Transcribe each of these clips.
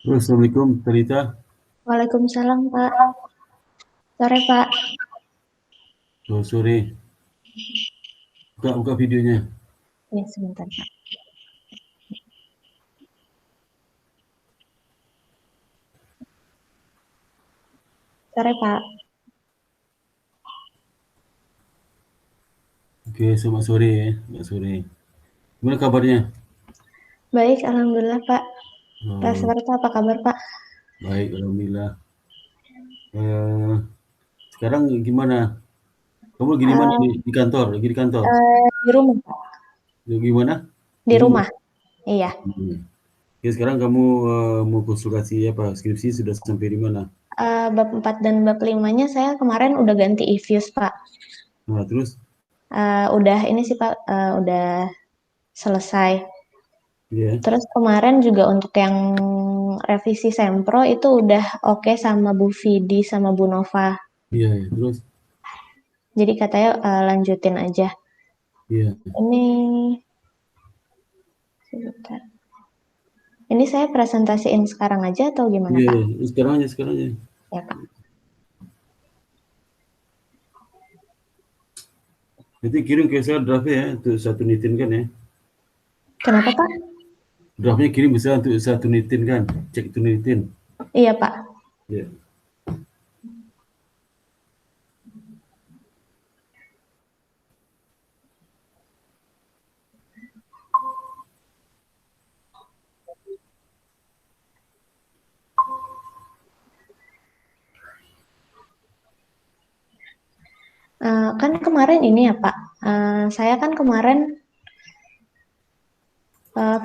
Assalamualaikum, Talita. Waalaikumsalam, Pak. Sore, Pak. Selamat sore. Buka videonya. Ya, sebentar, Pak. Sore, Pak. Oke, selamat sore ya. Selamat sore. Gimana kabarnya? Baik, Alhamdulillah, Pak. Pak Oh, Suwarto, apa kabar, Pak? baik, Alhamdulillah. Eh, sekarang gimana? Kamu lagi di mana Eh, nih? Di kantor? Lagi di kantor? di rumah, Pak. Lagi gimana? Di Di rumah? rumah, iya. Oke, sekarang kamu mau konsultasi apa? Skripsi sudah sampai di mana? Bab 4 dan bab 5-nya saya kemarin udah ganti e-views, Pak. Nah, terus? Udah ini sih, Pak, udah selesai. Ya, Terus kemarin juga untuk yang revisi Sempro itu udah oke sama Bu Vidi sama Bu Nova. iya, ya. Terus? Jadi katanya lanjutin aja. Iya, Ini sebentar. Ini saya presentasiin sekarang aja atau gimana, iya, Pak? iya. Sekarang aja, sekarang aja. Ya, Pak. Nanti kirim ke saya draftnya ya, untuk satu nitin kan ya. Kenapa, Pak? Draftnya kirim bisa untuk satu nitin kan, cek itu nitin. Iya, Pak. Ya. Kan kemarin ini ya, Pak. Saya kan kemarin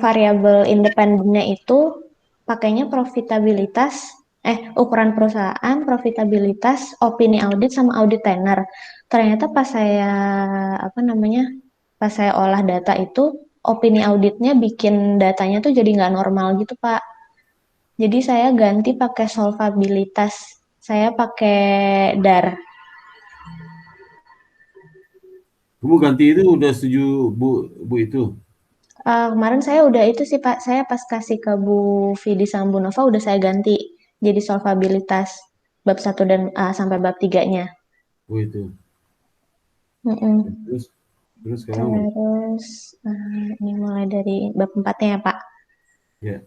variabel independennya itu pakainya profitabilitas, ukuran perusahaan, profitabilitas, opini audit sama audit tenor. Ternyata pas saya apa namanya, pas saya olah data itu opini auditnya bikin datanya tuh jadi nggak normal gitu, Pak. Jadi saya ganti pakai solvabilitas. Saya pakai DAR. Kamu ganti itu udah setuju Bu Bu itu? Kemarin saya udah itu sih Pak, saya pas kasih ke Bu Vidi sama Bu Nova udah saya ganti jadi solvabilitas bab 1 dan sampai bab 3-nya. Oh itu. Mm-mm. Terus terus sekarang apa? Terus ini mulai dari bab 4-nya ya Pak. Ya,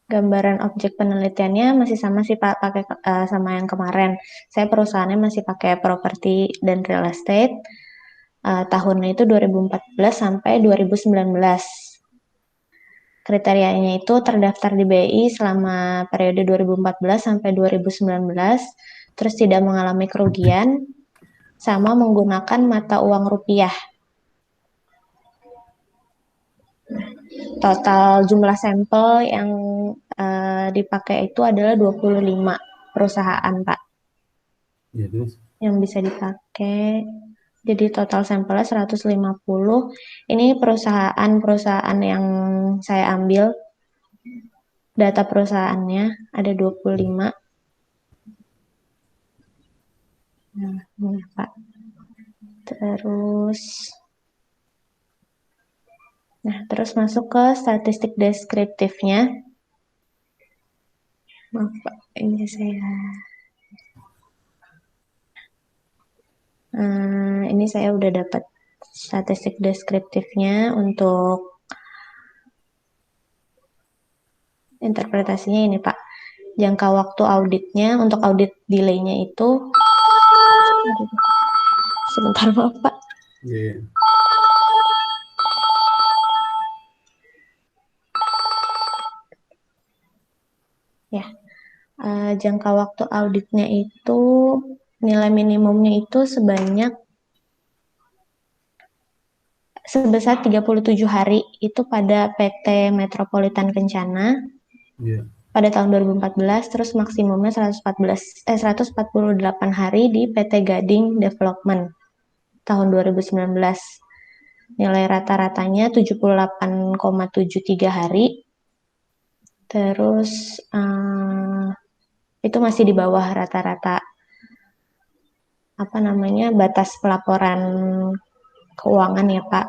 Gambaran objek penelitiannya masih sama sih Pak, pakai sama yang kemarin. Saya perusahaannya masih pakai properti dan real estate. Tahunnya itu 2014 sampai 2019. Kriterianya itu terdaftar di BI selama periode 2014 sampai 2019, terus tidak mengalami kerugian, sama menggunakan mata uang rupiah. Total jumlah sampel yang dipakai itu adalah 25 perusahaan, Pak, ya terus. yang bisa dipakai. Jadi total sampelnya 150. Ini perusahaan-perusahaan yang saya ambil, data perusahaannya ada 25. Nah, ini Pak. Terus, nah terus masuk ke statistik deskriptifnya. Maaf Pak, ini ini saya udah dapat statistik deskriptifnya untuk interpretasinya ini Pak. Jangka waktu auditnya untuk audit delay-nya itu, sebentar maaf Pak. Ya, ya. Ya, jangka waktu auditnya itu nilai minimumnya itu sebesar 37 hari itu pada PT Metropolitan Kencana Ya. pada tahun 2014, terus maksimumnya 148 hari di PT Gading Development tahun 2019. Nilai rata-ratanya 78,73 hari. Terus itu masih di bawah rata-rata apa namanya batas pelaporan keuangan ya Pak.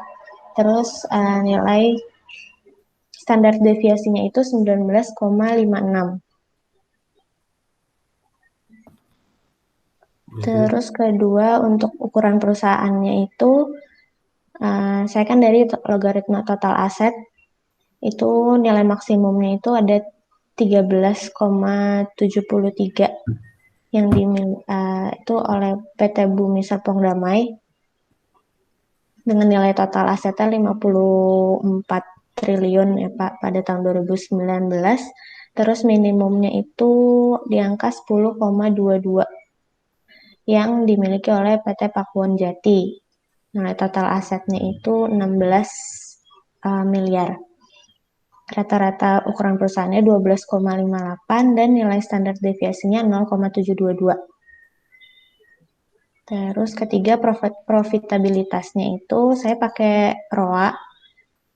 Terus nilai standar deviasinya itu 19,56. Terus kedua, untuk ukuran perusahaannya itu, saya kan dari logaritma total aset, itu nilai maksimumnya itu ada 13,73 yang itu oleh PT Bumi Serpong Damai dengan nilai total asetnya 54 triliun ya Pak pada tahun 2019. Terus minimumnya itu di angka 10,22 yang dimiliki oleh PT Pakuwon Jati. Nilai total asetnya itu 16 miliar. Rata-rata ukuran perusahaannya 12,58 dan nilai standar deviasinya 0,722. Terus ketiga, profitabilitasnya itu saya pakai ROA.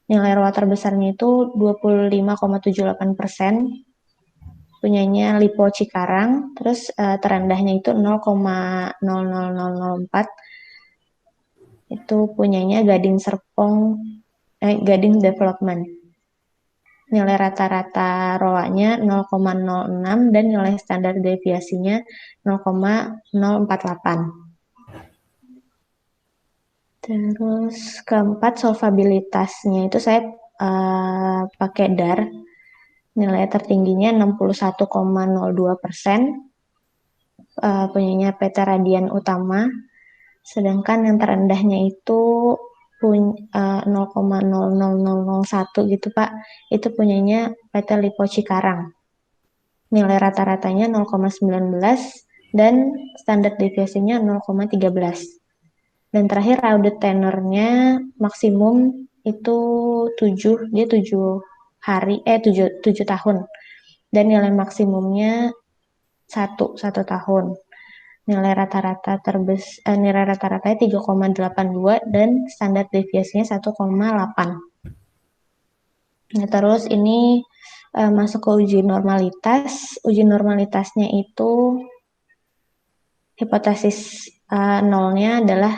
Nilai ROA terbesarnya itu 25,78%, punyanya Lipo Cikarang. Terus terendahnya itu 0,00004, itu punyanya Gading Development. Nilai rata-rata ROA-nya 0,06 dan nilai standar deviasinya 0,048. Terus keempat, solvabilitasnya itu saya pakai DAR. Nilai tertingginya 61,02%, punyanya PT Radian Utama. Sedangkan yang terendahnya itu 0,00001 gitu Pak. Itu punyanya PT Lipo Cikarang. Nilai rata-ratanya 0,19 dan standar deviasinya 0,13. Dan terakhir audit tenornya maksimum itu 7 tahun. Dan nilai maksimumnya 1 tahun. Nilai rata-ratanya 3,82 dan standar deviasinya 1,8. Nah, terus ini masuk ke uji normalitas. Uji normalitasnya itu hipotesis nolnya adalah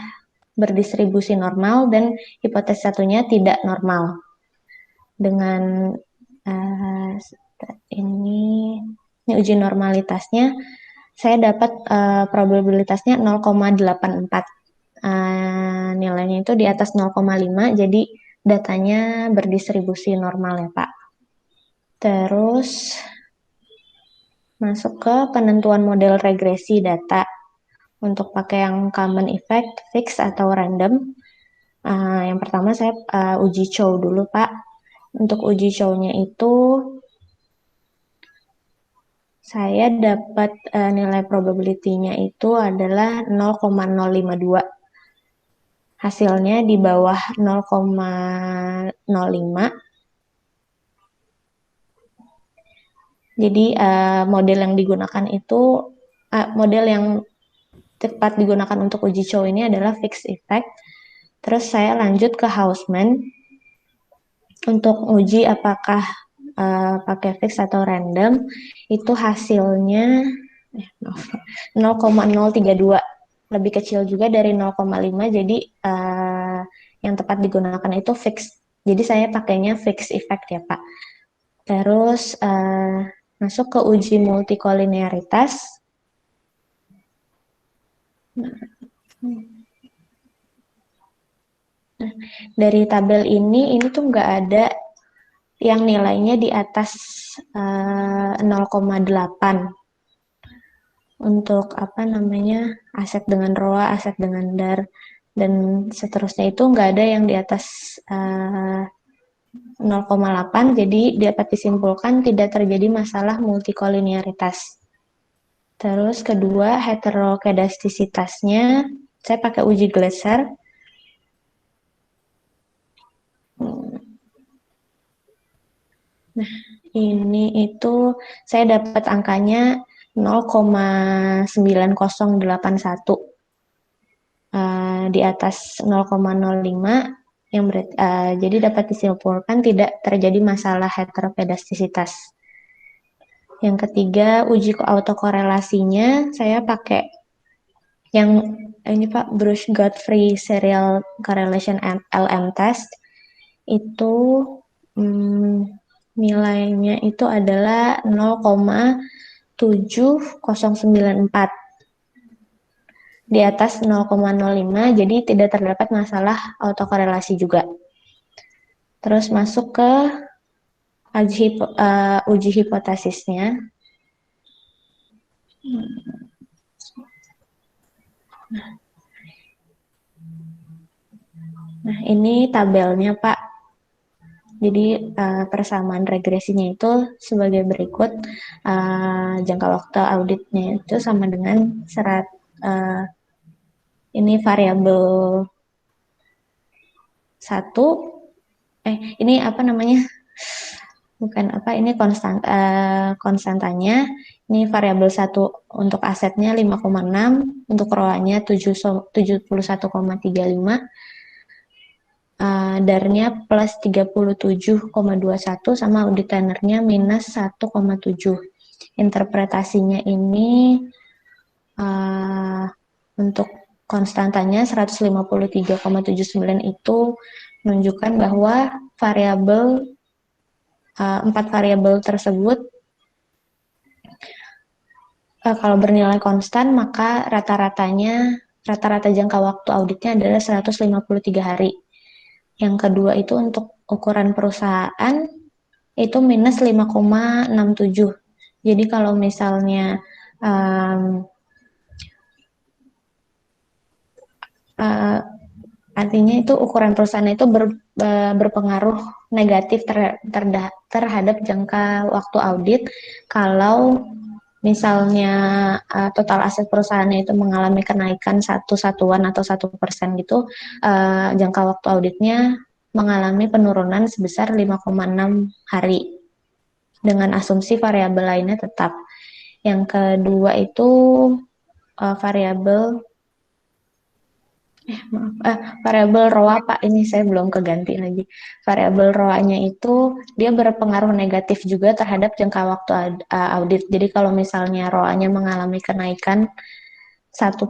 berdistribusi normal dan hipotesis satunya tidak normal. Dengan ini uji normalitasnya, saya dapat probabilitasnya 0,84. Nilainya itu di atas 0,5, jadi datanya berdistribusi normal ya Pak. Terus masuk ke penentuan model regresi data. Untuk pakai yang common effect, fix atau random. Yang pertama saya uji Chow dulu Pak. Untuk uji Chow-nya itu saya dapat nilai probability-nya itu adalah 0,052. Hasilnya di bawah 0,05. Jadi model yang digunakan itu model yang tepat digunakan untuk uji Chow ini adalah fixed effect. Terus saya lanjut ke Hausman untuk uji apakah pakai fix atau random. Itu hasilnya 0,032, lebih kecil juga dari 0,5. Jadi yang tepat digunakan itu fix. Jadi saya pakainya fix effect ya Pak. Terus masuk ke uji multikolinearitas. Dari tabel ini tuh nggak ada yang nilainya di atas 0,8 untuk aset dengan ROA, aset dengan DAR, dan seterusnya itu nggak ada yang di atas 0,8, jadi dapat disimpulkan tidak terjadi masalah multikolinearitas. Terus kedua, heterokedastisitasnya saya pakai uji Glasser. Nah, ini itu saya dapat angkanya 0,9081 di atas 0,05 yang jadi dapat disimpulkan tidak terjadi masalah heterokedastisitas. Yang ketiga, uji autokorelasinya saya pakai yang ini Pak, Bruce Godfrey Serial Correlation LM Test. Itu nilainya itu adalah 0,7094 di atas 0,05, jadi tidak terdapat masalah autokorelasi juga. Terus masuk ke uji hipotesisnya. Nah, ini tabelnya, Pak. Jadi persamaan regresinya itu sebagai berikut. Jangka waktu auditnya itu sama dengan ini variabel 1. Ini apa namanya? Bukan apa, ini konstantanya. Ini variabel 1 untuk asetnya 5,6, untuk ROA-nya 71,35, DAR-nya plus 37,21, sama audit tenornya minus 1,7. Interpretasinya ini untuk konstantanya 153,79 itu menunjukkan bahwa empat variabel tersebut kalau bernilai konstan, maka rata-rata jangka waktu auditnya adalah 153 hari. Yang kedua itu untuk ukuran perusahaan itu minus 5,67. Jadi kalau misalnya artinya itu ukuran perusahaan itu berpengaruh negatif terhadap jangka waktu audit kalau misalnya total aset perusahaannya itu mengalami kenaikan 1 satuan atau 1% gitu, jangka waktu auditnya mengalami penurunan sebesar 5,6 hari dengan asumsi variabel lainnya tetap. Yang kedua itu variabel variabel ROA, Pak, ini saya belum keganti lagi. Variabel ROA-nya itu dia berpengaruh negatif juga terhadap jangka waktu audit. Jadi kalau misalnya ROA-nya mengalami kenaikan 1%,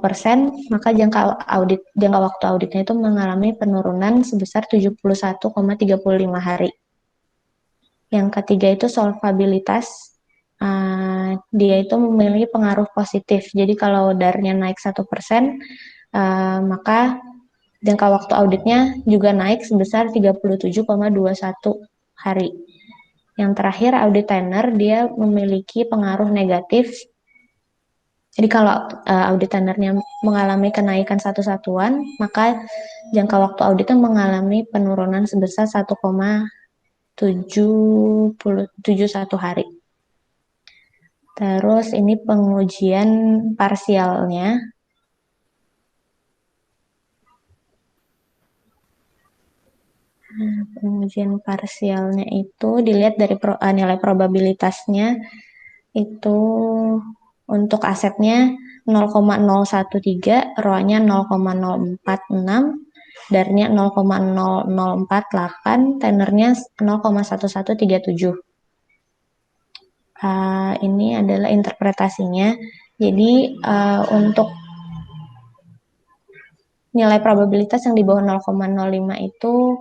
maka jangka waktu auditnya itu mengalami penurunan sebesar 71,35 hari. Yang ketiga itu solvabilitas. Dia itu memiliki pengaruh positif. Jadi kalau DAR-nya naik 1%, maka jangka waktu auditnya juga naik sebesar 37,21 hari. Yang terakhir, audit tenor, dia memiliki pengaruh negatif. Jadi kalau audit tenornya mengalami kenaikan 1 satuan, maka jangka waktu auditnya mengalami penurunan sebesar 1,771 hari. Terus ini pengujian parsialnya. Pengujian parsialnya itu dilihat dari nilai probabilitasnya itu untuk asetnya 0,013, ROA-nya 0,046, DAR-nya 0,0048, tenornya 0,1137. Ini adalah interpretasinya. Jadi untuk nilai probabilitas yang di bawah 0,05 itu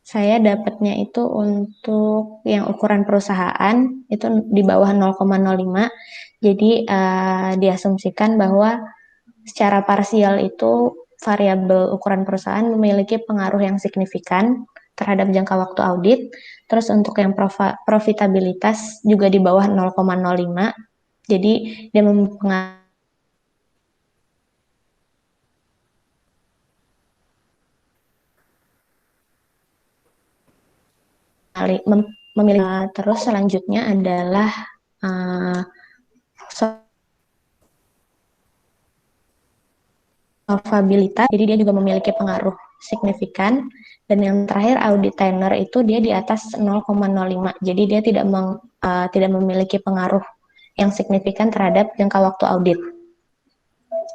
saya dapatnya itu untuk yang ukuran perusahaan itu di bawah 0,05. Jadi diasumsikan bahwa secara parsial itu variabel ukuran perusahaan memiliki pengaruh yang signifikan terhadap jangka waktu audit. Terus untuk yang profitabilitas juga di bawah 0,05. Jadi dia mempengaruhi memilih. Terus selanjutnya adalah solvabilitas, jadi dia juga memiliki pengaruh signifikan. Dan yang terakhir, audit tenor itu dia di atas 0,05, jadi dia tidak memiliki pengaruh yang signifikan terhadap jangka waktu audit.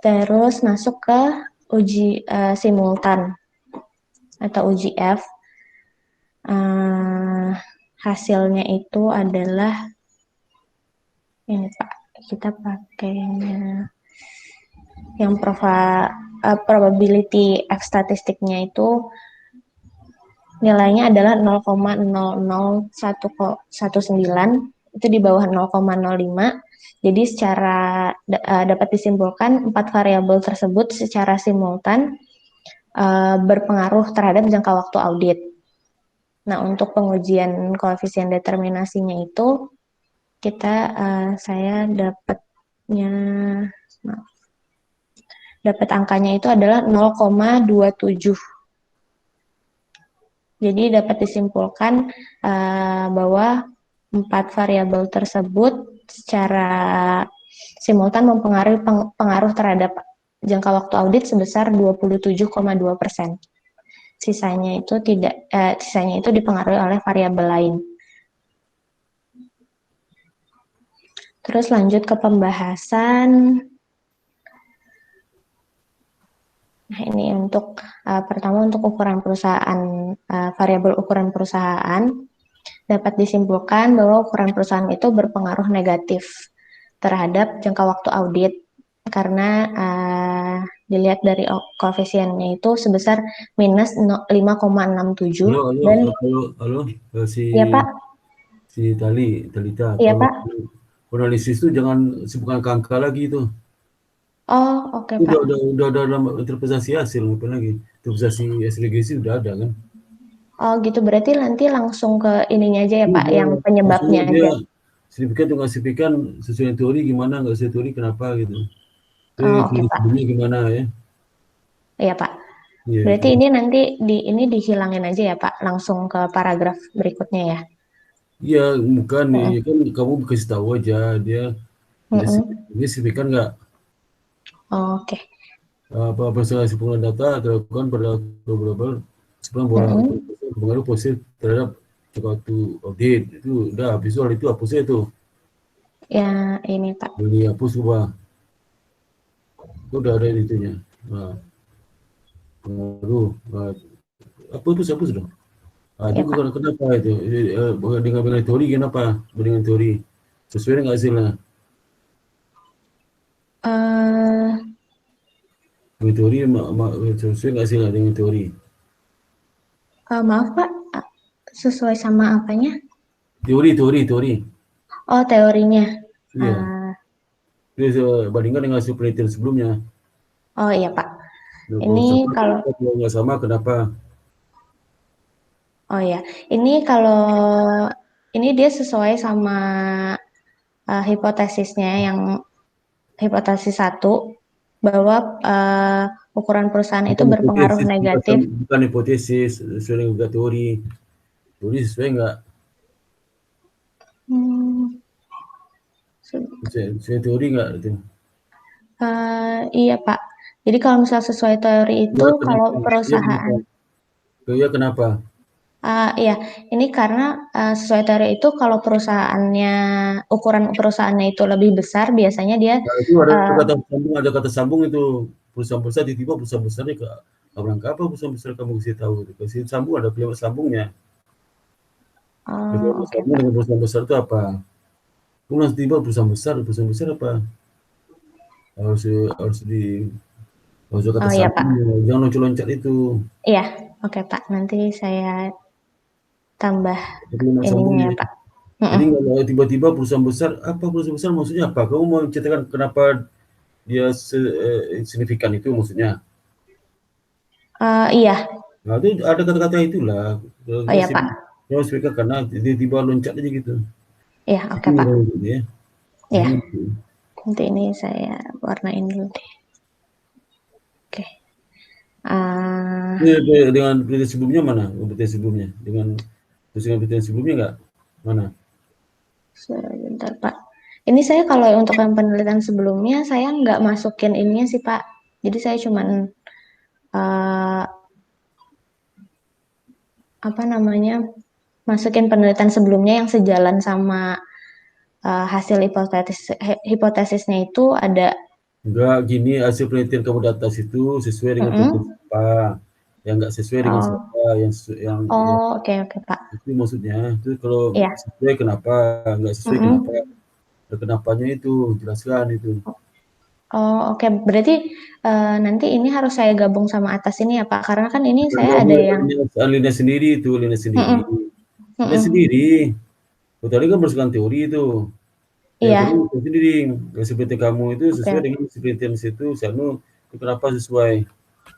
Terus masuk ke uji simultan atau uji F. Hasilnya itu adalah ini, Pak, kita pakainya yang probability F statistiknya itu nilainya adalah 0,00119, itu di bawah 0,05. Jadi secara dapat disimpulkan empat variabel tersebut secara simultan berpengaruh terhadap jangka waktu audit. Nah, untuk pengujian koefisien determinasinya itu saya dapat angkanya itu adalah 0,27. Jadi dapat disimpulkan bahwa empat variabel tersebut secara simultan mempengaruhi pengaruh terhadap jangka waktu audit sebesar 27,2%. Sisanya itu dipengaruhi oleh variabel lain. Terus lanjut ke pembahasan. Nah, ini pertama untuk ukuran perusahaan, variabel ukuran perusahaan dapat disimpulkan bahwa ukuran perusahaan itu berpengaruh negatif terhadap jangka waktu audit karena dilihat dari koefisiennya itu sebesar minus 5,67 Halo, halo, dan halo, halo, si ya Pak, Talita, iya kalau Pak. analisis itu jangan bukan angka lagi itu. Oh, oke Pak. Udah dalam interpretasi hasil, ngapain lagi? Interpretasi hasil regresi udah ada kan? Oh gitu, berarti nanti langsung ke ininya aja ya Pak, Udah, yang maksudnya penyebabnya dia aja. signifikan atau nggak signifikan sesuai teori gimana, nggak sesuai teori kenapa gitu. Oh, oke Teori Pak. sebelumnya gimana ya? Iya Pak. Iya Berarti itu. ini nanti ini dihilangin aja ya Pak, langsung ke paragraf berikutnya ya. Iya, bukan nih, Mm-mm. kan kamu kasih tahu aja dia tidak Mm-mm. dia signifikan nggak Oke. apa presentasi penggunaan data dilakukan pada global sebelum bahwa Mm-mm. pengaruh positif terhadap suatu audit itu udah visual itu hapusnya itu Ya ini Pak. boleh hapus coba itu udah ada itunya nah, pengaruh apa itu hapus dong itu Ya Pak. kenapa itu dengan teori kenapa dengan teori sesuai dengan hasilnya eh dengan teori sesuai dengan hasilnya dengan teori Maaf Pak, sesuai sama apanya? teori Oh teorinya. iya Eh, jadi bandingkan dengan hasil penelitian sebelumnya. oh iya Pak. Nah, kalau Ini sama kalau kenapa, kalau nggak sama kenapa? oh ya, ini kalau ini dia sesuai sama hipotesisnya yang hipotesis satu bahwa ukuran perusahaan itu Bukan berpengaruh hipotesis, negatif. bukan hipotesis, sesuai dengan juga teori. Teori sesuai nggak? Hmm, Sesuai teori nggak itu? iya Pak. Jadi kalau misal sesuai teori itu Iya kalau kenapa? Iya perusahaan kenapa? Iya kenapa? iya, ini karena sesuai teori itu kalau perusahaannya ukuran perusahaannya itu lebih besar, biasanya dia Nah, itu uh, ada kata sambung itu perusahaan besar tiba-tiba perusahaan besarnya ke orang apa perusahaan besar kamu kasih tahu itu kasih sambung ada kalimat sambungnya. oh, Kalimat oke sambung Pak. dengan perusahaan besar itu apa? Kemudian tiba perusahaan besar apa? Harus harus di harus ada kata Oh iya Pak. sambung, jangan loncat-loncat itu. Iya, oke Pak. Nanti saya tambah Ada kalimat ininya ya sambungnya. Pak. Jadi Mm-mm. kalau tiba-tiba perusahaan besar, apa perusahaan besar maksudnya apa? Kamu mau ceritakan kenapa dia signifikan itu maksudnya? Iya, Nah, itu ada kata-kata itulah. Kalau oh dia iya Pak. signifikan karena tiba-tiba loncat aja gitu. Iya, oke Ini Pak. kalau gitu ya. Nah, Iya, gitu. nanti ini saya warnain dulu deh. Oke. Uh, Ini dengan penelitian sebelumnya mana? Penelitian sebelumnya dengan penelitian sebelumnya nggak? Mana? Sebentar Pak. Ini saya kalau untuk yang penelitian sebelumnya saya nggak masukin ininya sih Pak. Jadi saya cuman uh, apa namanya masukin penelitian sebelumnya yang sejalan sama hasil hipotesisnya itu ada. Enggak, gini hasil penelitian kamu di atas itu sesuai dengan penelitian Mm-mm. siapa? Yang nggak sesuai dengan Oh, siapa? Yang oh oke oke Pak. itu maksudnya. Itu kalau Iya. sesuai kenapa? Nggak sesuai kenapa? Mm-mm. Kenapanya itu jelaskan itu. Oh, oke. Berarti nanti ini harus saya gabung sama atas ini ya, Pak? Karena kan ini Bukan saya kamu ada yang alinea sendiri itu, alinea sendiri. mm-mm, Alinea mm-mm. sendiri. Kau tadi kan berdasarkan teori itu. Yang Iya, kedua itu sendiri. Yang seperti kamu itu sesuai oke. dengan seperti yang situ. Sanu, kenapa sesuai?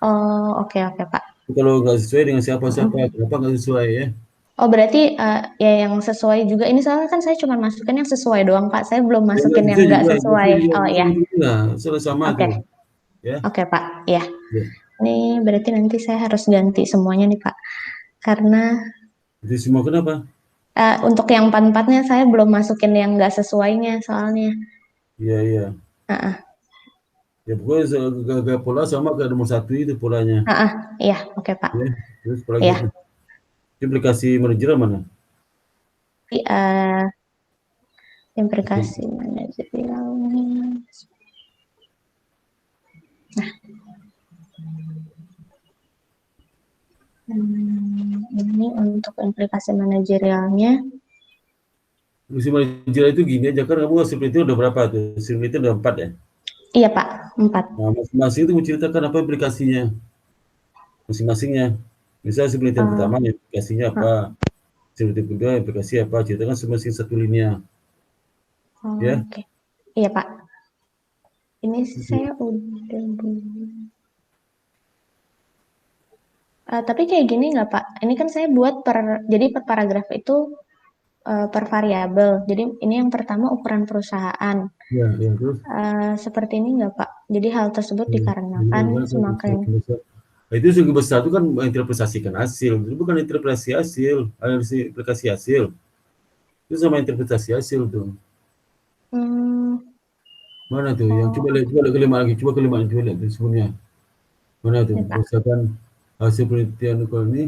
Oh, oke oke, Pak. Kalau nggak sesuai dengan siapa-siapa, Mm-mm. kenapa nggak sesuai ya? Oh, berarti ya yang sesuai juga. Ini soalnya kan saya cuma masukin yang sesuai doang, Pak. Saya belum Yang nggak masukin yang sesuai nggak juga, nggak sesuai. sesuai juga, Oh nggak ya, sesuai juga. Salah sama oke. tuh, ya. Oke, Pak. Ya. Ya. Ini berarti nanti saya harus ganti semuanya nih, Pak. Karena Itu semua kenapa? untuk yang empat-empatnya saya belum masukin yang nggak sesuainya soalnya. Iya, iya. Heeh. Ya pokoknya gaya pola sama kayak nomor satu itu polanya. Heeh. Iya, oke, Pak. Ya. Terus apalagi itu. Iya. Aplikasi manajer mana? Jadi, implikasi manajerialnya. Ini untuk implikasi manajerialnya. Aplikasi manajer itu gini aja kan kamu ngasih itu udah berapa tuh? Sim itu udah 4 ya. Iya, Pak. 4. Nah, masing-masing itu menceritakan apa aplikasinya masing-masingnya. Misalnya penelitian pertama Eh, aplikasinya apa, penelitian kedua aplikasi apa, ceritakan masing-masing satu linia, ya. oke. Iya, Pak. Ini Gitu. saya udah buat. Tapi kayak gini nggak, Pak? Ini kan saya buat jadi per paragraf itu per variabel. Jadi ini yang pertama ukuran perusahaan. Ya, ya terus. Seperti ini nggak, Pak? Jadi hal tersebut Jadi dikarenakan kan semakin. nah, itu segi besar itu kan menginterpretasikan hasil, itu bukan interpretasi hasil, analisis aplikasi hasil. Itu sama interpretasi hasil tuh. Hmm, Mana tuh? Yang oh, coba lihat kelima lagi, coba kelima coba lihat tuh sebelumnya. Mana tuh? oke, Pak. Berdasarkan hasil penelitian ini,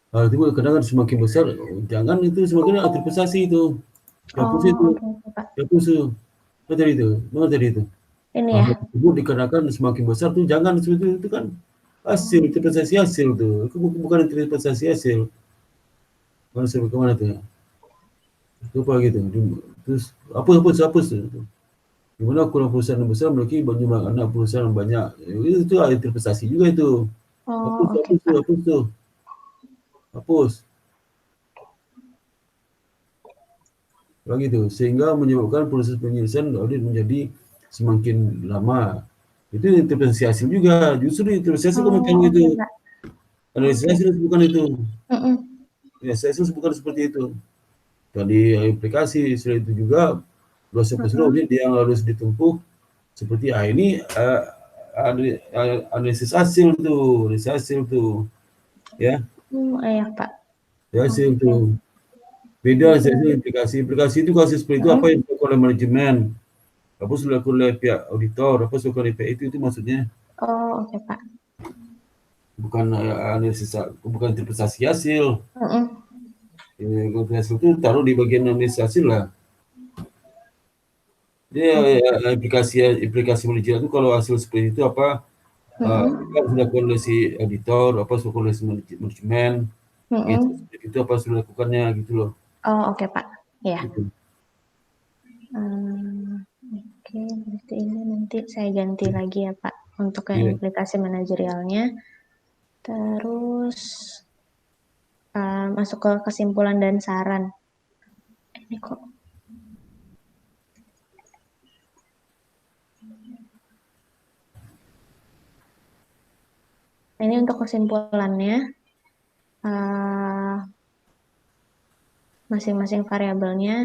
itu kadang kan semakin besar, jangan itu semakin interpretasi itu. Dihapus Oh, itu, oke, oke, Pak. dihapus itu. Apa tadi itu? Apa tadi itu? Ini Hal ya. tersebut dikarenakan semakin besar tuh jangan seperti itu kan hasil interpretasi hasil tuh. Itu bukan interpretasi hasil. Mana sampai kemana tuh? Itu apa gitu? Terus hapus tuh. Gimana kurang perusahaan yang besar memiliki jumlah anak perusahaan yang banyak. Itu interpretasi juga itu. Oh, Hapus, oke, hapus tuh, Pak. hapus tuh, hapus. Lagi tuh, sehingga menyebabkan proses penyelesaian audit menjadi semakin lama. Itu interpretasi hasil juga. Justru interpretasi hasil kamu tahu Oh, itu. oke, Pak. Analisis Oke. hasil bukan itu. Mm-mm. Ya, saya hasil bukan seperti itu. Tadi aplikasi selain itu juga proses Mm-mm. audit yang harus ditempuh seperti ini analisis hasil tuh, analisis hasil tuh, ya, Iya, Pak. hasil Oke. tuh. Beda Berarti hasil nanti. aplikasi itu kasus seperti itu apa Mm-mm. yang dilakukan oleh manajemen, apa sudah dilakukan oleh pihak auditor, apa sudah dilakukan oleh pihak itu maksudnya Oh, oke, Pak. bukan analisis, bukan interpretasi hasil. Mm-mm. Hasil itu taruh di bagian analisis hasil lah. Dia Oke. aplikasi aplikasi manajemen itu kalau hasil seperti itu apa apa Mm-mm. sudah dilakukan oleh si editor, apa sudah dilakukan oleh si manajemen, gitu. Mm-mm. Itu apa sudah dilakukannya gitu loh. Oh, oke, Pak. Ya. Gitu. Oke, berarti ini nanti saya ganti lagi ya, Pak, untuk yang Iya. implikasi manajerialnya. Terus masuk ke kesimpulan dan saran. Ini kok. Ini untuk kesimpulannya. eh, Masing-masing variabelnya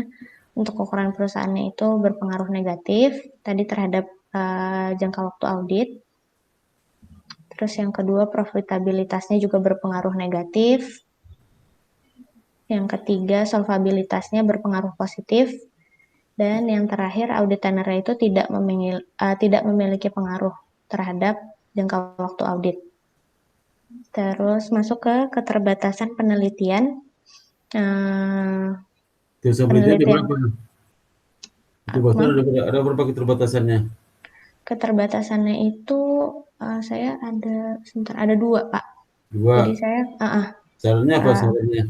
untuk ukuran perusahaannya itu berpengaruh negatif tadi terhadap jangka waktu audit. Terus yang kedua profitabilitasnya juga berpengaruh negatif. Yang ketiga solvabilitasnya berpengaruh positif. Dan yang terakhir audit tenor itu tidak memiliki pengaruh terhadap jangka waktu audit. Terus masuk ke keterbatasan penelitian. Terus penelitian ada Penelitian berapa? Keterbatasan maaf, ada berapa keterbatasannya? keterbatasannya itu saya sebentar ada dua, Pak. Jadi Dua. saya Sarannya apa uh, sarannya?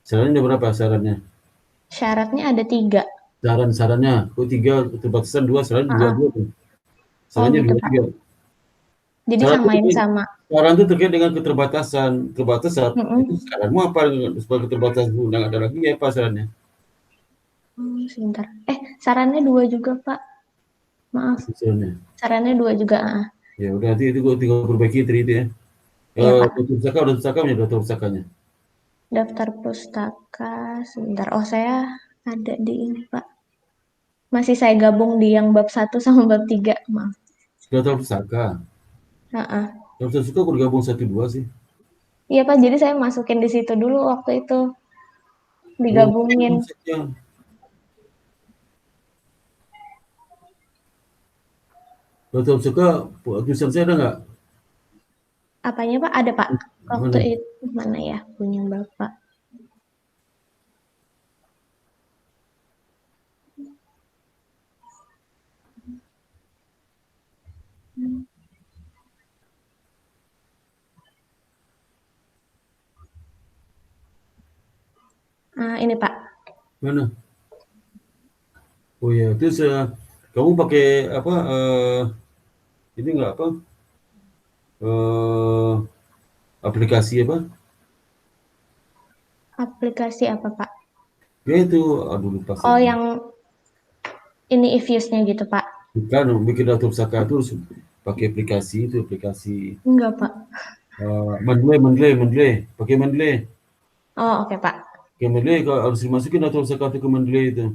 Sarannya ada berapa sarannya? syaratnya ada tiga. saran-sarannya. Kok tiga, keterbatasan dua, saran dua Ah, dua tuh. oh Sarannya gitu dua Pak. tiga. Jadi Saran itu samain sama. saran itu terkait dengan keterbatasan. Keterbatasan itu Mm-mm. saranmu apa sebagai keterbatasan itu? Nggak ada lagi apa sarannya? Sebentar. Sarannya dua juga Pak. Maaf. Sarannya. Sarannya dua juga. Ya udah nanti itu gue tinggal perbaiki tadi itu ya. Iya Pak. Daftar pustaka udah pustakanya, daftar pustakanya. Daftar pustaka. Sebentar. Oh saya ada di ini Pak. Masih saya gabung di yang bab satu sama bab 3. Maaf. Daftar pustaka. Heeh. Daftar pustaka aku gabung satu dua sih. Iya Pak, jadi saya masukin di situ dulu waktu itu. Oh, Digabungin. konsepnya. Daftar pustaka tulisan saya ada nggak? Apanya Pak? Ada Pak. Waktu Mana? itu mana ya punya Bapak? Ini Pak. Mana? Oh ya, terus kamu pakai apa? Ini nggak apa? eh Aplikasi apa? Aplikasi apa Pak? Ya itu, aduh lupa Oh saya. yang ini Evius-nya gitu Pak? Bukan, bikin daftar pustaka itu harus pakai aplikasi itu, aplikasi Enggak Pak. Mendeley, pakai Mendeley. Oh oke Pak. Pakai Mendeley kalau harus dimasukin daftar pustaka itu ke Mendeley itu.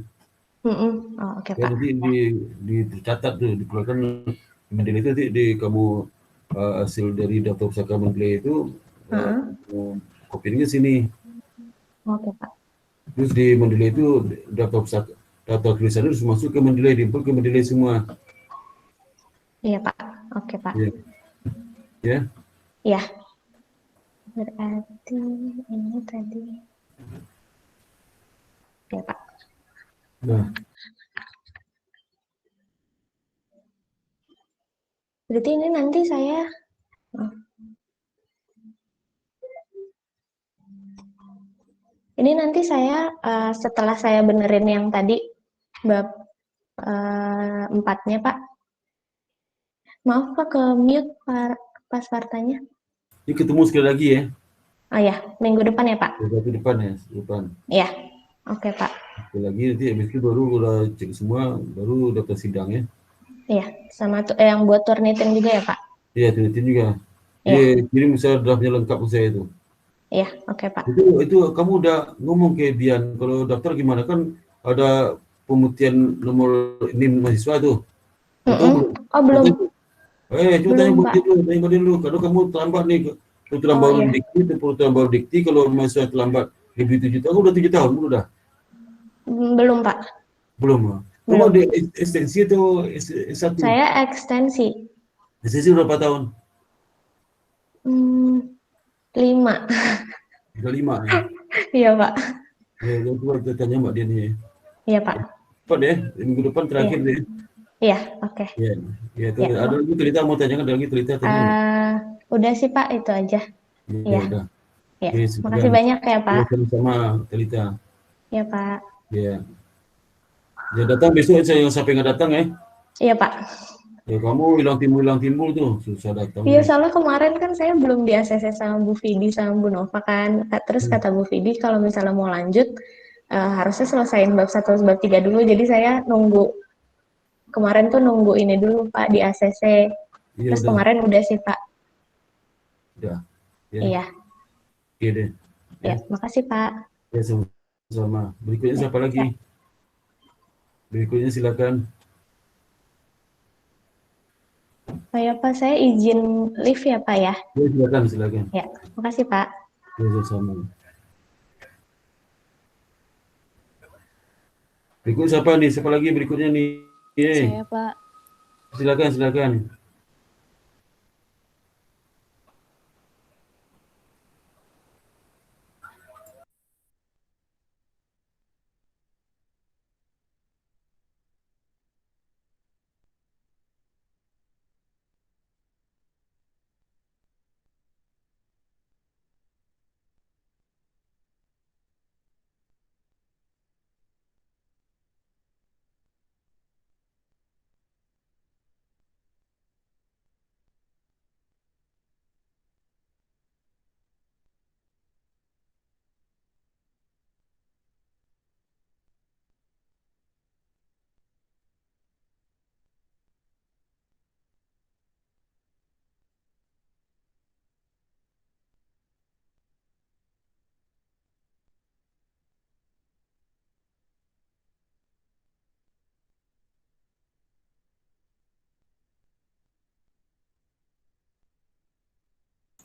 Mm-mm. Oh oke Ya Pak. nanti dicatat tuh, dikeluarkan Mendeley itu nanti kamu hasil dari daftar pustaka Mendeley itu Heeh. kamu kopiin ke sini. Oke Pak. Terus di Mendeley itu daftar pustaka, daftar tulisan harus masuk ke Mendeley, diinput ke Mendeley semua. Iya Pak. Oke Pak. Ya, ya. Ya, berarti ini tadi. Ya Pak. Nah, Berarti ini nanti saya. Oh, ini nanti saya setelah saya benerin yang tadi bab empatnya Pak. Maaf Pak ke mute pas partanya. ini ketemu sekali lagi ya. Oh ya, minggu depan ya Pak. Berarti depan ya, depan. Ya, oke Pak. Sekali lagi nanti habis itu baru udah cek semua, baru daftar sidang ya. Iya, sama tuh yang buat turnitin juga ya Pak. Iya, teliti juga. Iya, Kirim misalnya draftnya lengkap ke saya itu. iya, oke Pak. Itu kamu udah ngomong ke Bian kalau daftar gimana kan ada pemutihan nomor NIM mahasiswa tuh. Udah tahu Mm-mm. belum? Oh Udah belum, tahu? Coba tanya belum buat Pak. dia dulu, tanya buat dia dulu. Kalau kamu terlambat nih, peraturan Oh baru iya, dikti, itu peraturan baru dikti, kalau mahasiswa terlambat lebih 7 tahun, udah 7 tahun, udah. Belum Pak, Belum. Kamu belum. ada ekstensi atau S1? Saya ekstensi. Ekstensi berapa tahun? Hmm, 5. Udah 5 ya. Iya Pak. Ya, coba kita tanya Mbak Dian ya. Iya Pak. Cepat deh, minggu depan Iya, terakhir deh. iya, oke. Ya, ya itu Ya, ada lagi cerita mau tanyakan, ada lagi cerita tanya nggak? eh, udah sih Pak itu aja. Ya Iya, udah. iya. Oke, Makasih sekian. banyak ya Ya, Pak. sama-sama, Telita. Iya Pak. Ya, ya datang besok saya yang sampai nggak datang ya. Iya Pak. Ya kamu hilang timbul tuh, susah Iya, datangnya. soalnya kemarin kan saya belum di ACC sama Bu Vidi sama Bu Nova kan. Terus Hmm. kata Bu Vidi kalau misalnya mau lanjut harusnya selesaiin bab 1 bab 3 dulu. Jadi saya nunggu kemarin tuh nunggu ini dulu Pak di ACC. Iya Terus kemarin udah sih Pak. udah, ya, Iya, oke deh, ya, ya, makasih Pak. ya sama-sama. Berikutnya Ya, siapa lagi? ya. Berikutnya silakan. Saya Pak, saya izin live ya Pak ya. Ya, silakan, silakan. Ya, makasih Pak. Ya, sama. Berikut siapa nih? Siapa lagi berikutnya nih? Saya, Pak. Silakan, silakan.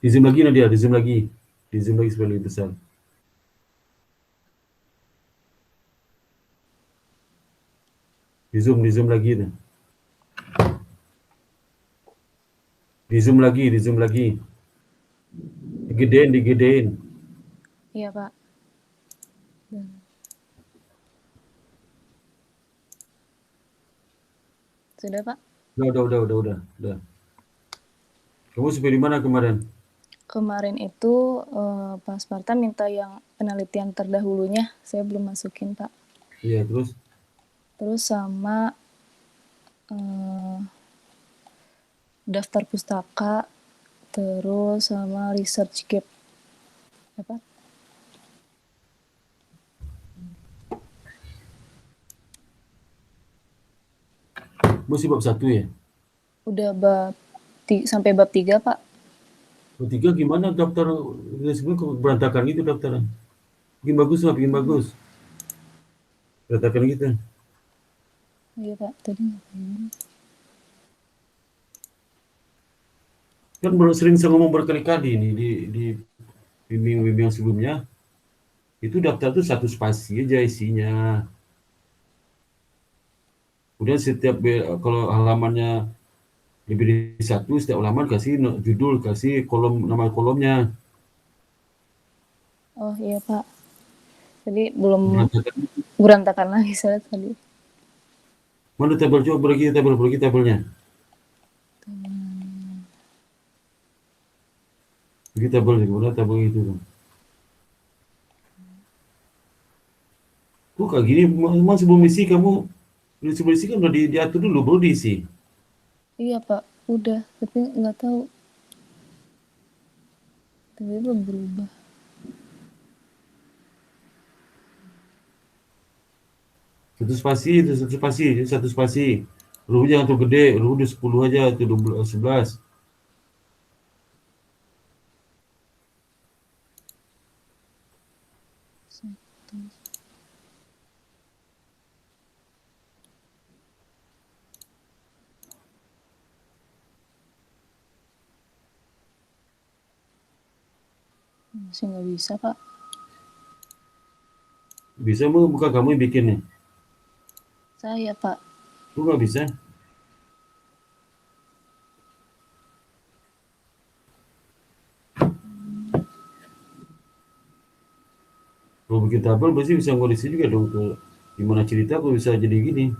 Di zoom lagi Nadia, di zoom lagi. Di zoom lagi supaya lebih besar. Di zoom lagi tuh. Di zoom lagi. Digedein, digedein. Iya, Pak. Sudah, Pak? Udah. Kamu sampai di mana kemarin? Kemarin itu Pak Sparta minta yang penelitian terdahulunya, saya belum masukin, Pak. Iya, terus? Terus sama daftar pustaka, terus sama research gap. Apa? Masih bab 1 ya? Udah sampai bab 3, Pak. Bab 3 gimana daftar? Sebenarnya berantakan gitu daftaran. Bikin bagus lah, bikin bagus. Berantakan gitu. Iya, Pak. Tadi ngapain? Kan sering saya ngomong berkali-kali nih di bimbing-bimbing sebelumnya. Itu daftar tuh satu spasi aja isinya. Kemudian setiap kalau halamannya lebih dari satu, setiap halaman kasih judul, kasih kolom nama kolomnya. Oh iya, Pak. Jadi belum Berantakan. berantakan lagi saya tadi. Mana tabel, coba bagi tabelnya. Bagi tabelnya, mana tabel itu tuh. Kok kayak gini, memang sebelum isi kamu, sebelum isi kan udah diatur dulu, baru diisi. Iya, Pak. Udah, tapi nggak tahu. Tiba-tiba berubah. Satu spasi. Huruf jangan tuh gede, huruf udah 10 aja, tuh 12, 11. Masih nggak bisa, Pak. Bisa mau bukan kamu yang bikinnya? Saya, Pak. Lu nggak bisa? Kalau bikin tabel pasti bisa ngurisi juga dong tuh. Gimana cerita kok bisa jadi gini?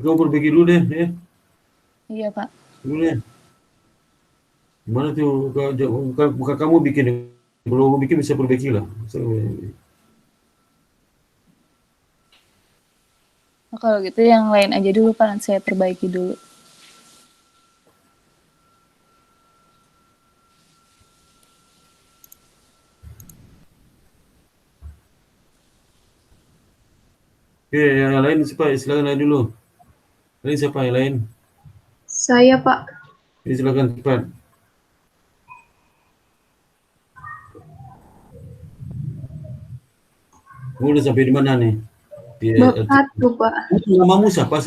Kamu perbaiki dulu deh, ya. Iya, Pak. Dulu deh. Gimana tuh muka kamu bikin? Kalau kamu bikin bisa perbaiki lah. Nah, kalau gitu yang lain aja dulu, Pak. Nanti saya perbaiki dulu. Oke, yang lain siapa? Silakan lain dulu. Lain siapa yang lain? Saya, Pak. Ini silakan cepat. Kamu udah sampai di mana nih? Bab 1, Pak. Namamu siapa?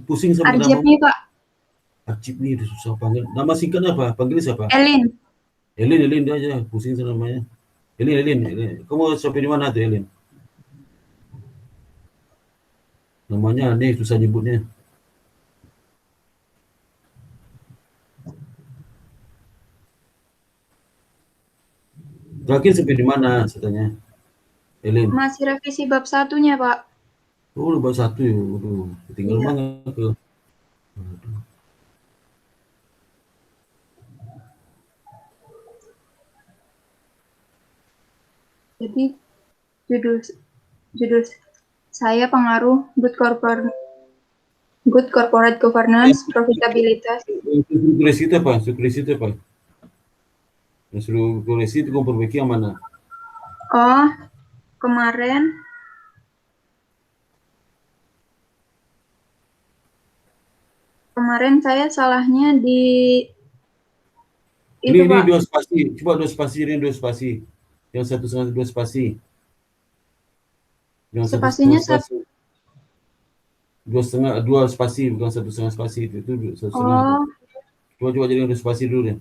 Pusing sama Arjep namamu. nih, Pak. Archib nih udah susah panggil. Nama singkat apa? Panggil siapa? Elin. Elin dia aja. Pusing sama namanya. Elin. Kamu sampai di mana tuh Elin? Namanya aneh, susah nyebutnya. Terakhir sampai di mana katanya? Elin. Masih revisi bab 1-nya, Pak. Oh, udah bab 1 ya. Waduh, tinggal Iya. banget tuh. Jadi judul judul saya pengaruh good corporate Good corporate governance, profitabilitas. Sukures itu apa? Sukures itu apa? Yang sukures itu memperbaiki yang mana? Oh, kemarin saya salahnya di Ini itu, Pak. dua spasi. Coba dua spasi, ini dua spasi. Yang satu setengah dua spasi. Yang satu setengah Spasinya spasi. Dua setengah, dua spasi, bukan satu setengah spasi. Itu satu setengah. Oh, Coba jadi dua spasi dulu deh.